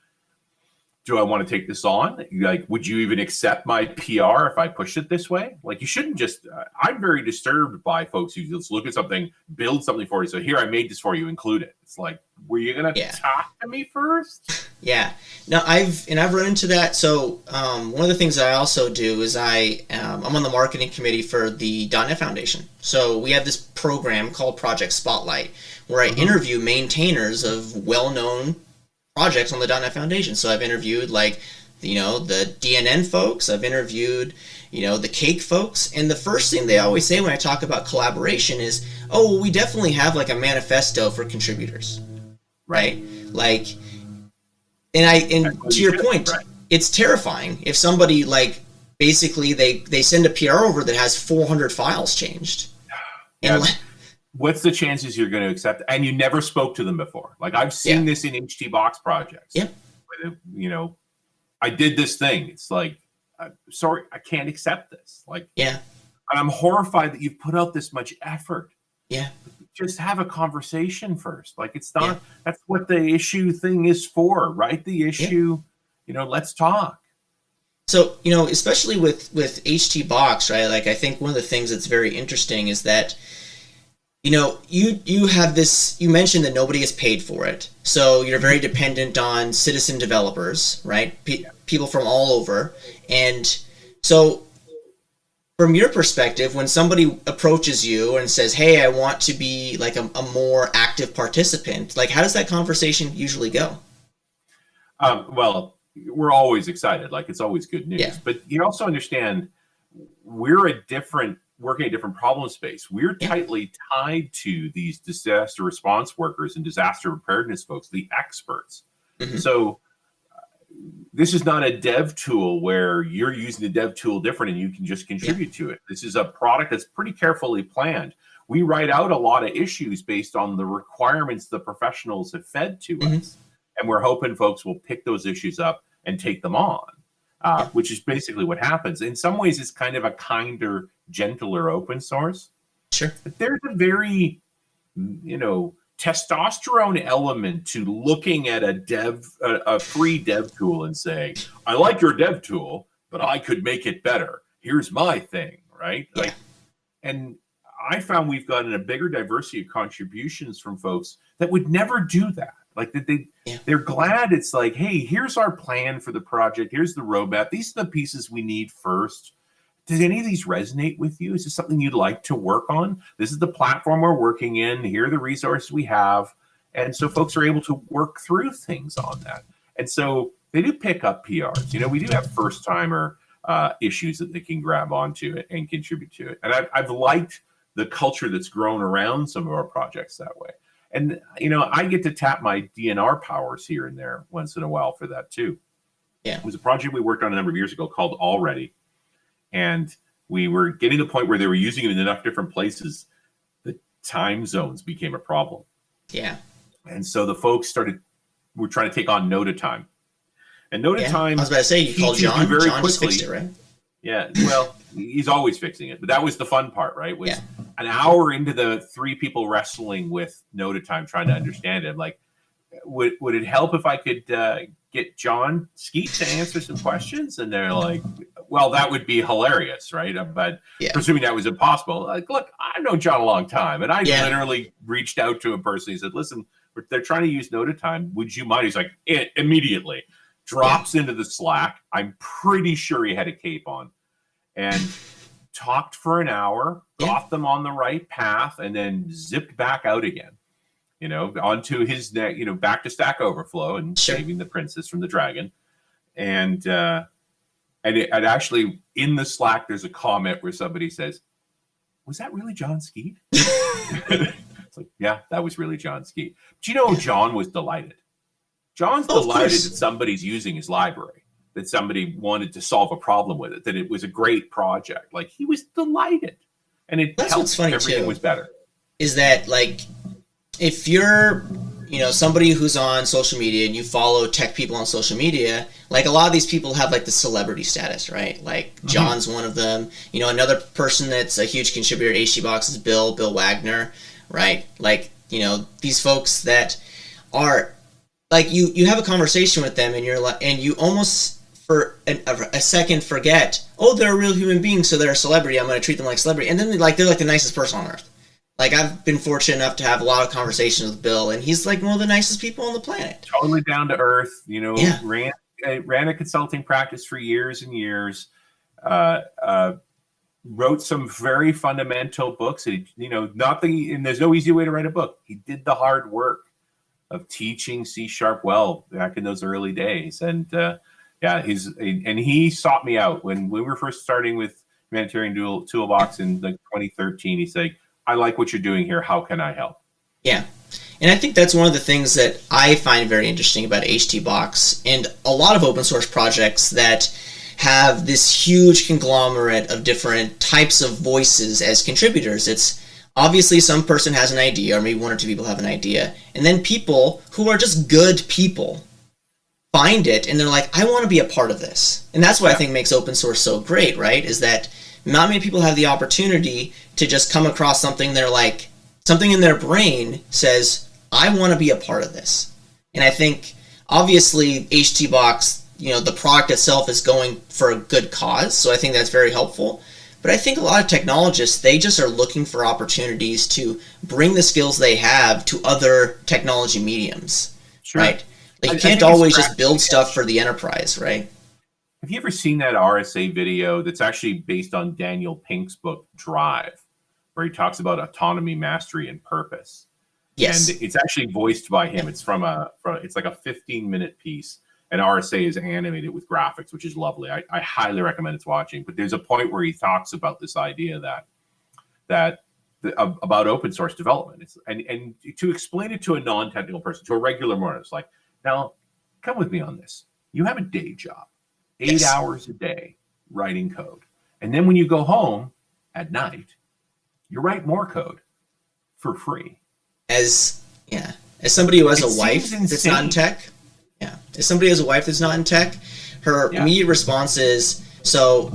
do I want to take this on? Like, would you even accept my PR if I push it this way? Like, you shouldn't just, I'm very disturbed by folks who just look at something, build something for you. So here, I made this for you, include it. It's like, were you going to talk to me first?
Yeah. No, I've run into that. So one of the things I also do is I'm on the marketing committee for the .NET Foundation. So we have this program called Project Spotlight, where I interview maintainers of well-known projects on the .NET Foundation. So I've interviewed like the DNN folks. I've interviewed, the cake folks. And the first thing they always say when I talk about collaboration is, oh, well, we definitely have like a manifesto for contributors, right? Like, and to your point, right. It's terrifying if somebody like basically they send a PR over that has 400 files changed.
Yeah. And what's the chances you're going to accept? And you never spoke to them before. Like I've seen this in HT box projects.
Yeah.
I did this thing. It's like, sorry, I can't accept this. Like,
yeah.
And I'm horrified that you've put out this much effort.
Yeah.
Just have a conversation first. Like it's not, that's what the issue thing is for, right? The issue, let's talk.
So, especially with HT box, right? Like I think one of the things that's very interesting is that, you have this, you mentioned that nobody is paid for it. So you're very dependent on citizen developers, right? People from all over. And so from your perspective, when somebody approaches you and says, hey, I want to be like a more active participant, like how does that conversation usually go?
Well, we're always excited. Like it's always good news. Yeah. But you also understand we're working a different problem space. We're tightly tied to these disaster response workers and disaster preparedness folks, the experts. Mm-hmm. So this is not a dev tool where you're using the dev tool different and you can just contribute to it. This is a product that's pretty carefully planned. We write out a lot of issues based on the requirements the professionals have fed to us. And we're hoping folks will pick those issues up and take them on, which is basically what happens. In some ways, it's kind of a kinder, gentler open source.
Sure.
But there's a very, testosterone element to looking at a free dev tool and saying, I like your dev tool, but I could make it better. Here's my thing, right?
Yeah.
And I found we've gotten a bigger diversity of contributions from folks that would never do that. Like they're glad it's like, hey, here's our plan for the project. Here's the roadmap. These are the pieces we need first. Does any of these resonate with you? Is this something you'd like to work on? This is the platform we're working in. Here are the resources we have. And so folks are able to work through things on that. And so they do pick up PRs. We do have first timer issues that they can grab onto it and contribute to it. And I've liked the culture that's grown around some of our projects that way. And, I get to tap my DNR powers here and there once in a while for that too.
Yeah.
It was a project we worked on a number of years ago called Already. And we were getting to the point where they were using it in enough different places that time zones became a problem.
Yeah.
And so the folks were trying to take on Nota time. And Nota time.
I was about to say, you called John. John just fixed it, right?
Yeah. Well, he's always fixing it. But that was the fun part, right? Was an hour into the three people wrestling with Nota time, trying to understand it. I'm like, would it help if I could get John Skeet to answer some questions? And they're like, well, that would be hilarious, right? But presuming that was impossible, like, look, I've known John a long time. And I literally reached out to him personally and said, listen, they're trying to use Nota time. Would you mind? He's like, immediately. Drops into the Slack. I'm pretty sure he had a cape on. And talked for an hour, got them on the right path, and then zipped back out again. Onto his neck, back to Stack Overflow and saving the princess from the dragon. And it actually, in the Slack, there's a comment where somebody says, was that really John Skeet? It's like, yeah, that was really John Skeet. But John was delighted. John's delighted that somebody's using his library, that somebody wanted to solve a problem with it, that it was a great project. Like, he was delighted. And
that's what's funny
everything
too,
was better.
Is that, like, if you're, somebody who's on social media and you follow tech people on social media, like a lot of these people have like the celebrity status, right? Like John's one of them. Another person that's a huge contributor to HTBox is Bill Wagner, right? Like, these folks that are like, you have a conversation with them and you're like, and you almost for a second forget, oh, they're a real human being, so they're a celebrity. I'm going to treat them like a celebrity. And then they're like the nicest person on earth. Like, I've been fortunate enough to have a lot of conversations with Bill, and he's like one of the nicest people on the planet.
Totally down to earth, ran a consulting practice for years and years, wrote some very fundamental books. And there's no easy way to write a book. He did the hard work of teaching C# well back in those early days. And, Yeah, and he sought me out when we were first starting with Humanitarian Toolbox in like 2013. He's like, I like what you're doing here. How can I help?
Yeah. And I think that's one of the things that I find very interesting about HTBox and a lot of open source projects that have this huge conglomerate of different types of voices as contributors. It's obviously some person has an idea, or maybe one or two people have an idea, and then people who are just good people find it and they're like, I want to be a part of this. And that's what I think makes open source so great, right? Is that not many people have the opportunity to just come across something they're like, something in their brain says, I want to be a part of this. And I think obviously HTBox, the product itself is going for a good cause, so I think that's very helpful. But I think a lot of technologists, they just are looking for opportunities to bring the skills they have to other technology mediums, right? Like you can't always just build stuff for the enterprise, right?
Have you ever seen that RSA video that's actually based on Daniel Pink's book, Drive, where he talks about autonomy, mastery, and purpose?
Yes.
And it's actually voiced by him. It's it's like a 15-minute piece, and RSA is animated with graphics, which is lovely. I highly recommend it's watching. But there's a point where he talks about this idea about open source development. And to explain it to a non-technical person, to a regular motorist, like, now, come with me on this. You have a day job, 8 hours a day writing code. And then when you go home at night, you write more code for free.
As somebody who has a wife that's not in tech, as somebody who has a wife that's not in tech, her immediate response is, so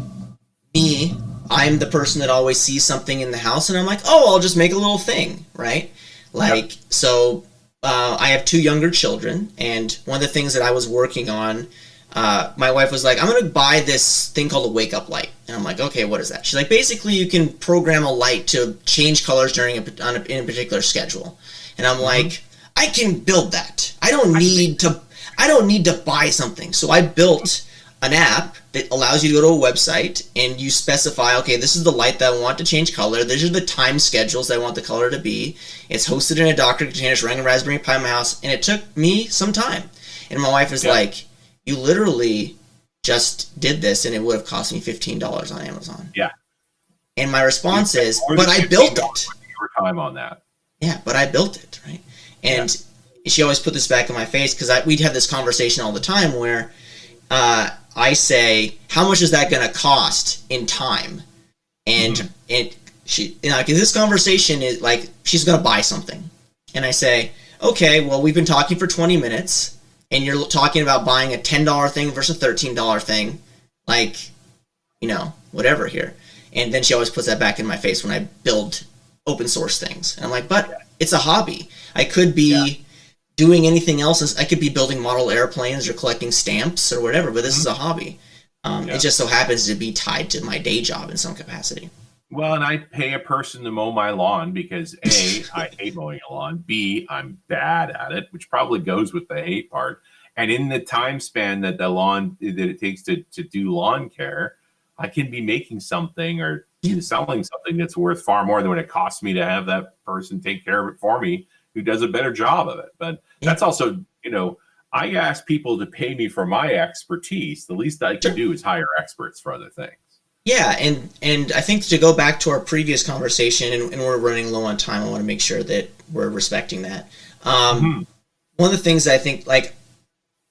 I'm the person that always sees something in the house, and I'm like, oh, I'll just make a little thing, right? Like, so I have 2 younger children, and one of the things that I was working on, my wife was like, I'm going to buy this thing called a wake-up light. And I'm like, okay, what is that? She's like, basically, you can program a light to change colors in a particular schedule. And I'm like, I can build that. I don't need to buy something. So I built an app that allows you to go to a website and you specify, okay, this is the light that I want to change color. These are the time schedules that I want the color to be. It's hosted in a Docker container, it's running a Raspberry Pi in my house, and it took me some time. And my wife was like, you literally just did this and it would have cost me $15 on Amazon.
Yeah.
And my response is, but I built it.
Your time on that.
Yeah, but I built it, right? And she always put this back in my face because we'd have this conversation all the time where I say, how much is that going to cost in time? And she, this conversation is like, she's going to buy something. And I say, okay, well, we've been talking for 20 minutes and you're talking about buying a $10 thing versus a $13 thing. Like, whatever here. And then she always puts that back in my face when I build open source things. And I'm like, but it's a hobby. I could be doing anything else. I could be building model airplanes or collecting stamps or whatever, but this is a hobby. It just so happens to be tied to my day job in some capacity.
Well, and I pay a person to mow my lawn because A, I hate mowing a lawn. B, I'm bad at it, which probably goes with the hate part. And in the time span that it takes to do lawn care, I can be making something or selling something that's worth far more than what it costs me to have that person take care of it for me who does a better job of it. But that's also, I ask people to pay me for my expertise. The least I can do is hire experts for other things.
Yeah, and I think to go back to our previous conversation, and we're running low on time, I want to make sure that we're respecting that. One of the things that I think, like,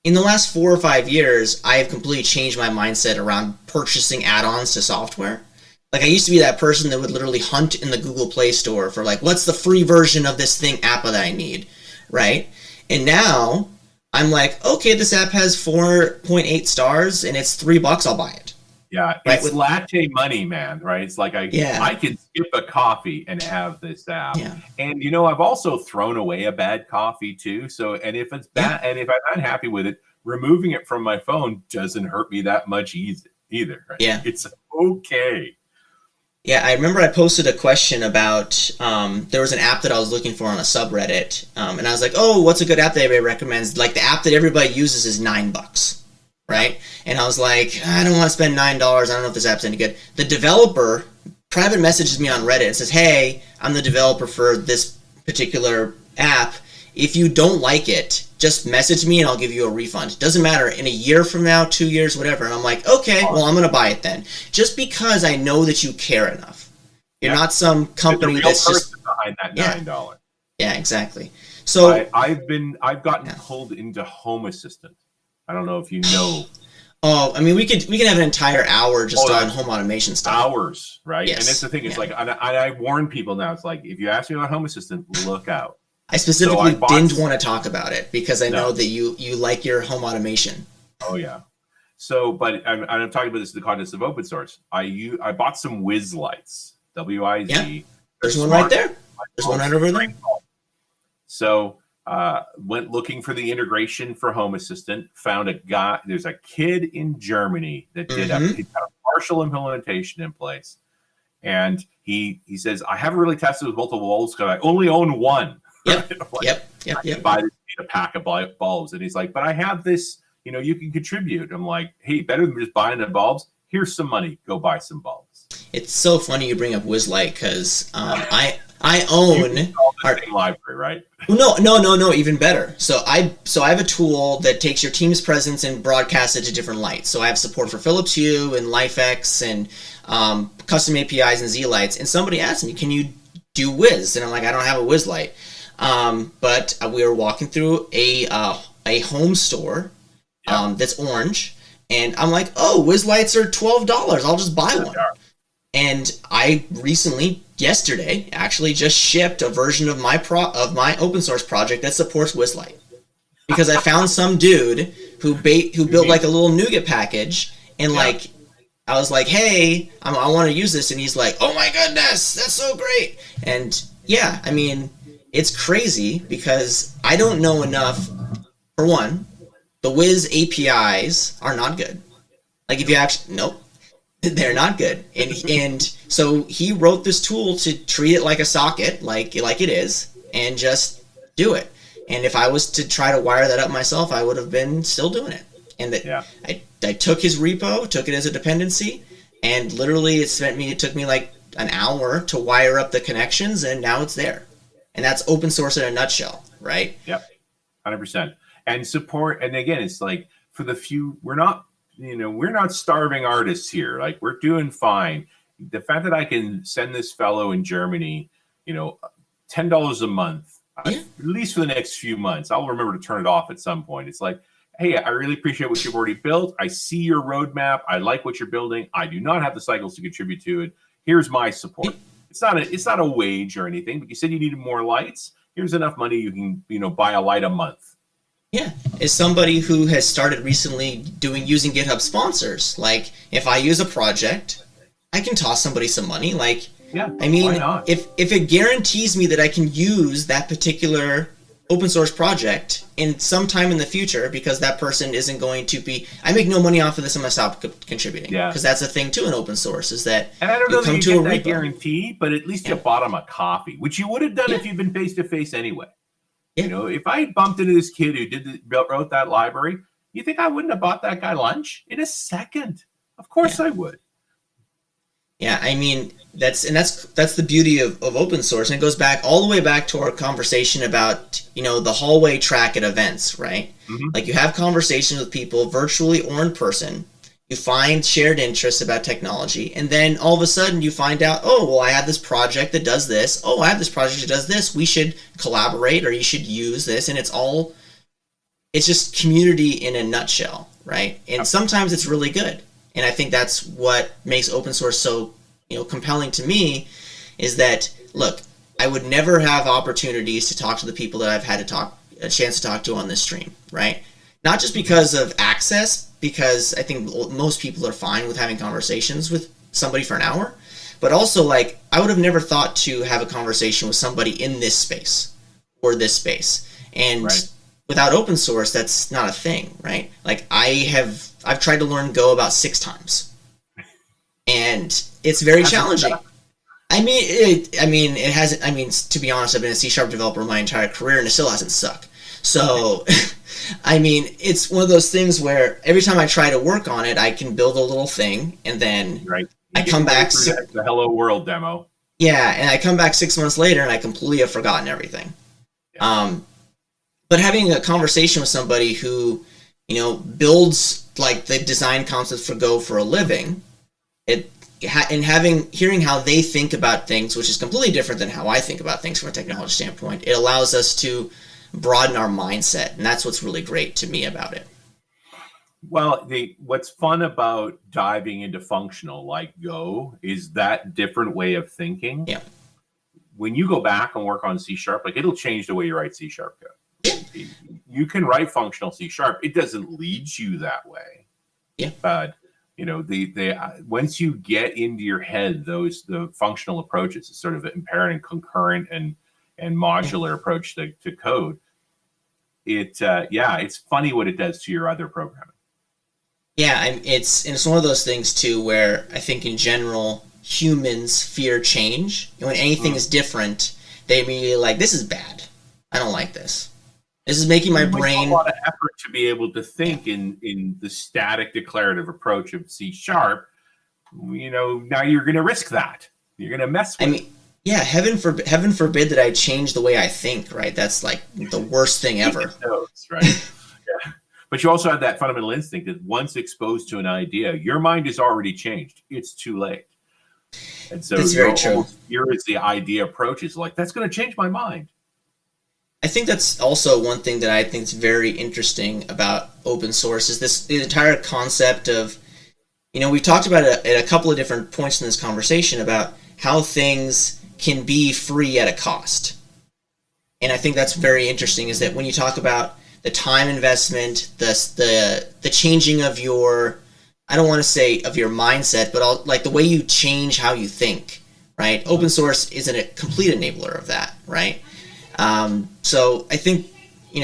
in the last 4 or 5 years, I have completely changed my mindset around purchasing add-ons to software. Like, I used to be that person that would literally hunt in the Google Play Store for, like, what's the free version of this thing app that I need, right? And now, I'm like, okay, this app has 4.8 stars, and it's $3, I'll buy it.
Yeah,
right?
It's latte money, man, right? It's like I can skip a coffee and have this app. Yeah. And, I've also thrown away a bad coffee, too. So, and if it's bad, and if I'm not happy with it, removing it from my phone doesn't hurt me that much either. Right? Yeah. It's okay.
Yeah, I remember I posted a question about, there was an app that I was looking for on a subreddit, and I was like, oh, what's a good app that everybody recommends? Like, the app that everybody uses is $9, right? And I was like, I don't want to spend $9, I don't know if this app's any good. The developer private messages me on Reddit and says, hey, I'm the developer for this particular app. if you don't like it, just message me and I'll give you a refund. Doesn't matter, in a year from now, 2 years, whatever. And I'm like, okay, well, I'm going to buy it then. Just because I know that you care enough. You're not some company that's just
behind that $9.
Yeah, exactly. So
I've gotten pulled into Home Assistant. I don't know if you know.
Oh, I mean, we could have an entire hour just on home automation stuff.
Hours, right?
Yes.
And that's the thing. It's like I warn people now. It's like, if you ask me about Home Assistant, look out.
I specifically didn't want to talk about it because I know that you like your home automation.
Oh yeah. So, but I'm talking about this in the context of open source. I bought some Wiz lights. WIZ.
Yeah. There's one right there. There's one right over there.
So. Went looking for the integration for Home Assistant, found a guy, there's a kid in Germany that did he's got a partial implementation in place. And he says, I haven't really tested with multiple bulbs because I only own one.
Yep.
Yep. Buy this a pack of bulbs. And he's like, but I have this, you can contribute. I'm like, hey, better than just buying the bulbs. Here's some money. Go buy some bulbs.
It's so funny you bring up WizLight because I own
our library, right?
No, even better. So I have a tool that takes your Teams presence and broadcasts it to different lights. So I have support for Philips Hue and LifeX and custom APIs and Z lights. And somebody asked me, can you do Wiz? And I'm like, I don't have a Wiz light. But we were walking through a home store that's orange. And I'm like, oh, Wiz lights are $12. I'll just buy one. And I recently, yesterday, actually just shipped a version of my open source project that supports WizLight. Because I found some dude who built like a little NuGet package, and like I was like, hey, I want to use this, and he's like, oh my goodness, that's so great. And yeah, I mean, it's crazy because I don't know enough. For one, the Wiz APIs are not good. Like if you actually, nope. They're not good. And so he wrote this tool to treat it like a socket, like it is, and just do it. And if I was to try to wire that up myself, I would have been still doing it. And I took his repo, took it as a dependency, and literally it took me like an hour to wire up the connections, and now it's there. And that's open source in a nutshell, right?
Yep, 100%. And support, and again, it's like for the few, we're not starving artists here. Like, we're doing fine. The fact that I can send this fellow in Germany, $10 a month, at least for the next few months, I'll remember to turn it off at some point. It's like, hey, I really appreciate what you've already built. I see your roadmap. I like what you're building. I do not have the cycles to contribute to it. Here's my support. It's not a wage or anything, but you said you needed more lights. Here's enough money you can, buy a light a month.
Yeah, as somebody who has started recently using GitHub sponsors, like if I use a project, I can toss somebody some money. Like, I mean, if it guarantees me that I can use that particular open source project in some time in the future, because that person isn't going to be, I make no money off of this unless I stop contributing. Yeah, because that's the thing too in open source is that.
And I don't know that you get that guarantee, but at least you bought them a coffee, which you would have done if you'd been face to face anyway. Yeah. If I had bumped into this kid who wrote that library, you think I wouldn't have bought that guy lunch in a second? Of course I would.
Yeah, I mean, that's the beauty of open source, and it goes all the way back to our conversation about the hallway track at events, right? Mm-hmm. Like, you have conversations with people virtually or in person. You find shared interests about technology, and then all of a sudden you find out, oh, well, I have this project that does this. Oh, I have this project that does this. We should collaborate, or you should use this. And it's just community in a nutshell, right? And sometimes it's really good. And I think that's what makes open source so, compelling to me, is that, look, I would never have opportunities to talk to the people that I've had a chance to talk to on this stream, right? Not just because of access, because I think most people are fine with having conversations with somebody for an hour, but also, like, I would have never thought to have a conversation with somebody in this space or this space. And without open source, that's not a thing, right? Like, I've tried to learn Go about 6 times, and it's very challenging. I mean, it hasn't. I mean, to be honest, I've been a C# developer my entire career, and it still hasn't sucked. So, I mean, it's one of those things where every time I try to work on it, I can build a little thing, and then I come back.
The Hello World demo.
Yeah, and I come back 6 months later, and I completely have forgotten everything. Yeah. But having a conversation with somebody who, builds like the design concepts for Go for a living, and hearing how they think about things, which is completely different than how I think about things from a technology standpoint, it allows us to broaden our mindset, and that's what's really great to me about it.
Well, what's fun about diving into functional like Go is that different way of thinking.
Yeah.
When you go back and work on C#, like it'll change the way you write C# code. You can write functional C#. It doesn't lead you that way.
Yeah.
But once you get into your head the functional approaches, sort of imparent and concurrent and modular approach to code, it's funny what it does to your other programming.
Yeah, it's one of those things too where I think in general humans fear change, and when anything is different, they immediately like, this is bad. I don't like this. This is making my brain
a lot of effort to be able to think in the static declarative approach of C#. Now you're going to risk that. You're going to mess with it.
Yeah, heaven forbid that I change the way I think, right? That's like the worst thing ever.
Right? Yeah. But you also have that fundamental instinct that once exposed to an idea, your mind is already changed. It's too late. And so
that's very true.
Here is the idea approaches like, that's going to change my mind.
I think that's also one thing that I think is very interesting about open source is the entire concept of, we talked about it at a couple of different points in this conversation about how things can be free at a cost. And I think that's very interesting is that when you talk about the time investment, the changing of your, I don't want to say of your mindset, but like the way you change how you think, right? Open source isn't a complete enabler of that, right? So I think, we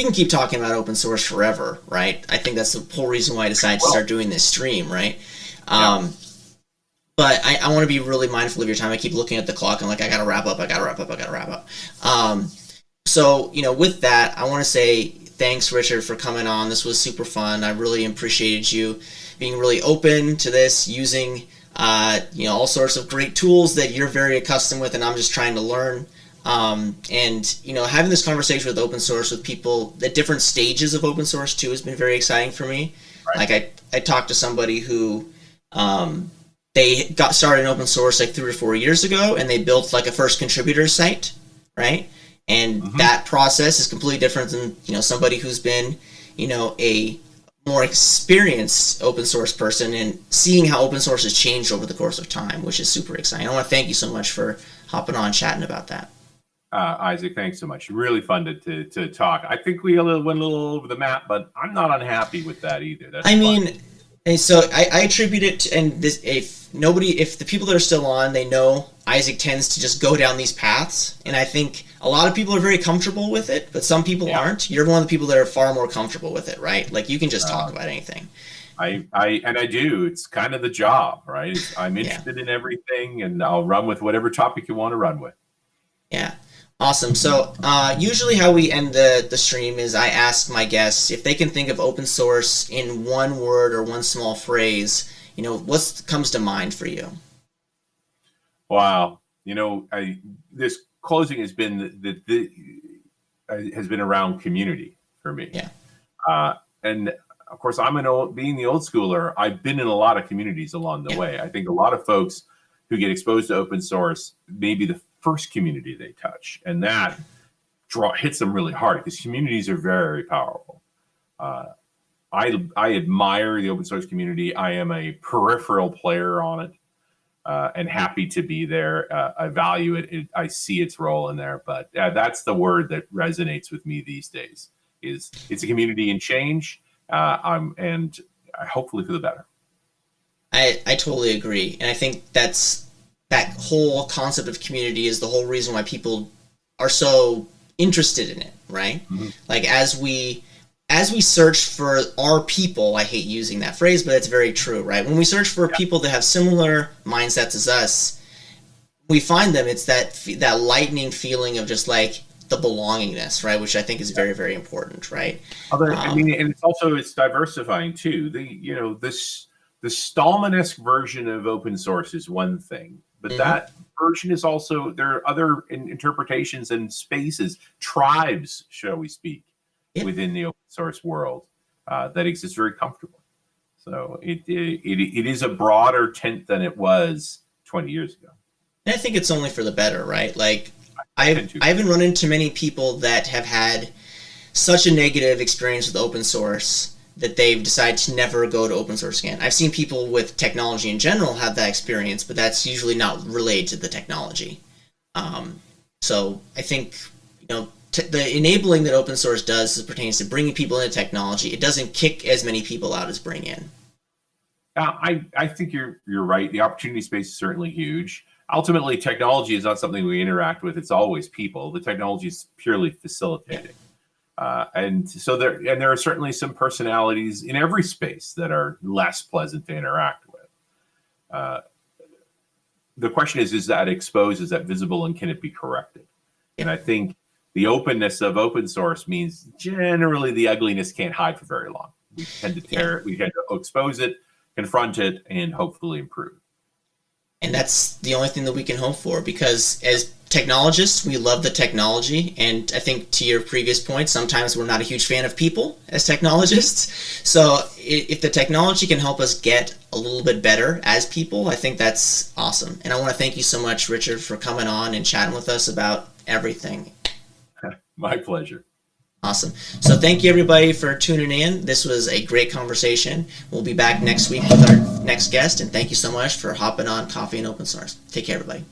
can keep talking about open source forever, right? I think that's the whole reason why I decided to start doing this stream, right? But I want to be really mindful of your time. I keep looking at the clock. I'm like, I got to wrap up. So, with that, I want to say thanks, Richard, for coming on. This was super fun. I really appreciated you being really open to this, using, all sorts of great tools that you're very accustomed with, and I'm just trying to learn. Having this conversation with open source with people at different stages of open source too has been very exciting for me. Right. Like I talked to somebody who, they got started in open source like 3 or 4 years ago, and they built like a first contributor site, right? And that process is completely different than, somebody who's been, a more experienced open source person and seeing how open source has changed over the course of time, which is super exciting. I want to thank you so much for hopping on chatting about that.
Isaac, thanks so much. Really fun to talk. I think we went a little over the map, but I'm not unhappy with that either. That's fun.
And so I attribute it to, and this, if the people that are still on, they know Isaac tends to just go down these paths, and I think a lot of people are very comfortable with it, but some people aren't. You're one of the people that are far more comfortable with it, right? Like you can just talk about anything.
I do. It's kind of the job, right? I'm interested in everything, and I'll run with whatever topic you want to run with.
Yeah. Awesome. So usually how we end the stream is I ask my guests if they can think of open source in one word or one small phrase, what comes to mind for you?
Wow. This closing has been around community for me.
Yeah.
And of course, being the old schooler, I've been in a lot of communities along the way. I think a lot of folks who get exposed to open source, maybe the first community they touch, and that hits them really hard because communities are very powerful. I admire the open source community. I am a peripheral player on it, and happy to be there. I value it. I see its role in there, but that's the word that resonates with me these days. It's a community in change, and hopefully for the better.
I totally agree, and I think that whole concept of community is the whole reason why people are so interested in it, right? Mm-hmm. Like as we search for our people, I hate using that phrase, but it's very true, right? When we search for people that have similar mindsets as us, we find them. It's that lightning feeling of just like the belongingness, right? Which I think is very, very important, right?
And it's diversifying too. The Stallman-esque version of open source is one thing. but that version is also, there are other interpretations and spaces, tribes, shall we speak, within the open source world that exist very comfortably. So it is a broader tent than it was 20 years ago.
And I think it's only for the better, right? Like, I haven't run into many people that have had such a negative experience with open source that they've decided to never go to open source again. I've seen people with technology in general have that experience, but that's usually not related to the technology. So I think, the enabling that open source does as it pertains to bringing people into technology, it doesn't kick as many people out as bring in.
I think you're right. The opportunity space is certainly huge. Ultimately, technology is not something we interact with. It's always people. The technology is purely facilitating. And so there are certainly some personalities in every space that are less pleasant to interact with. The question is that exposed? Is that visible? And can it be corrected? And I think the openness of open source means generally the ugliness can't hide for very long. We tend to tear it. We tend to expose it, confront it, and hopefully improve.
And that's the only thing that we can hope for, because as technologists, we love the technology. And I think to your previous point, sometimes we're not a huge fan of people as technologists. So if the technology can help us get a little bit better as people, I think that's awesome. And I want to thank you so much, Richard, for coming on and chatting with us about everything.
My pleasure.
Awesome. So thank you, everybody, for tuning in. This was a great conversation. We'll be back next week with our next guest, and thank you so much for hopping on Coffee and Open Source. Take care, everybody.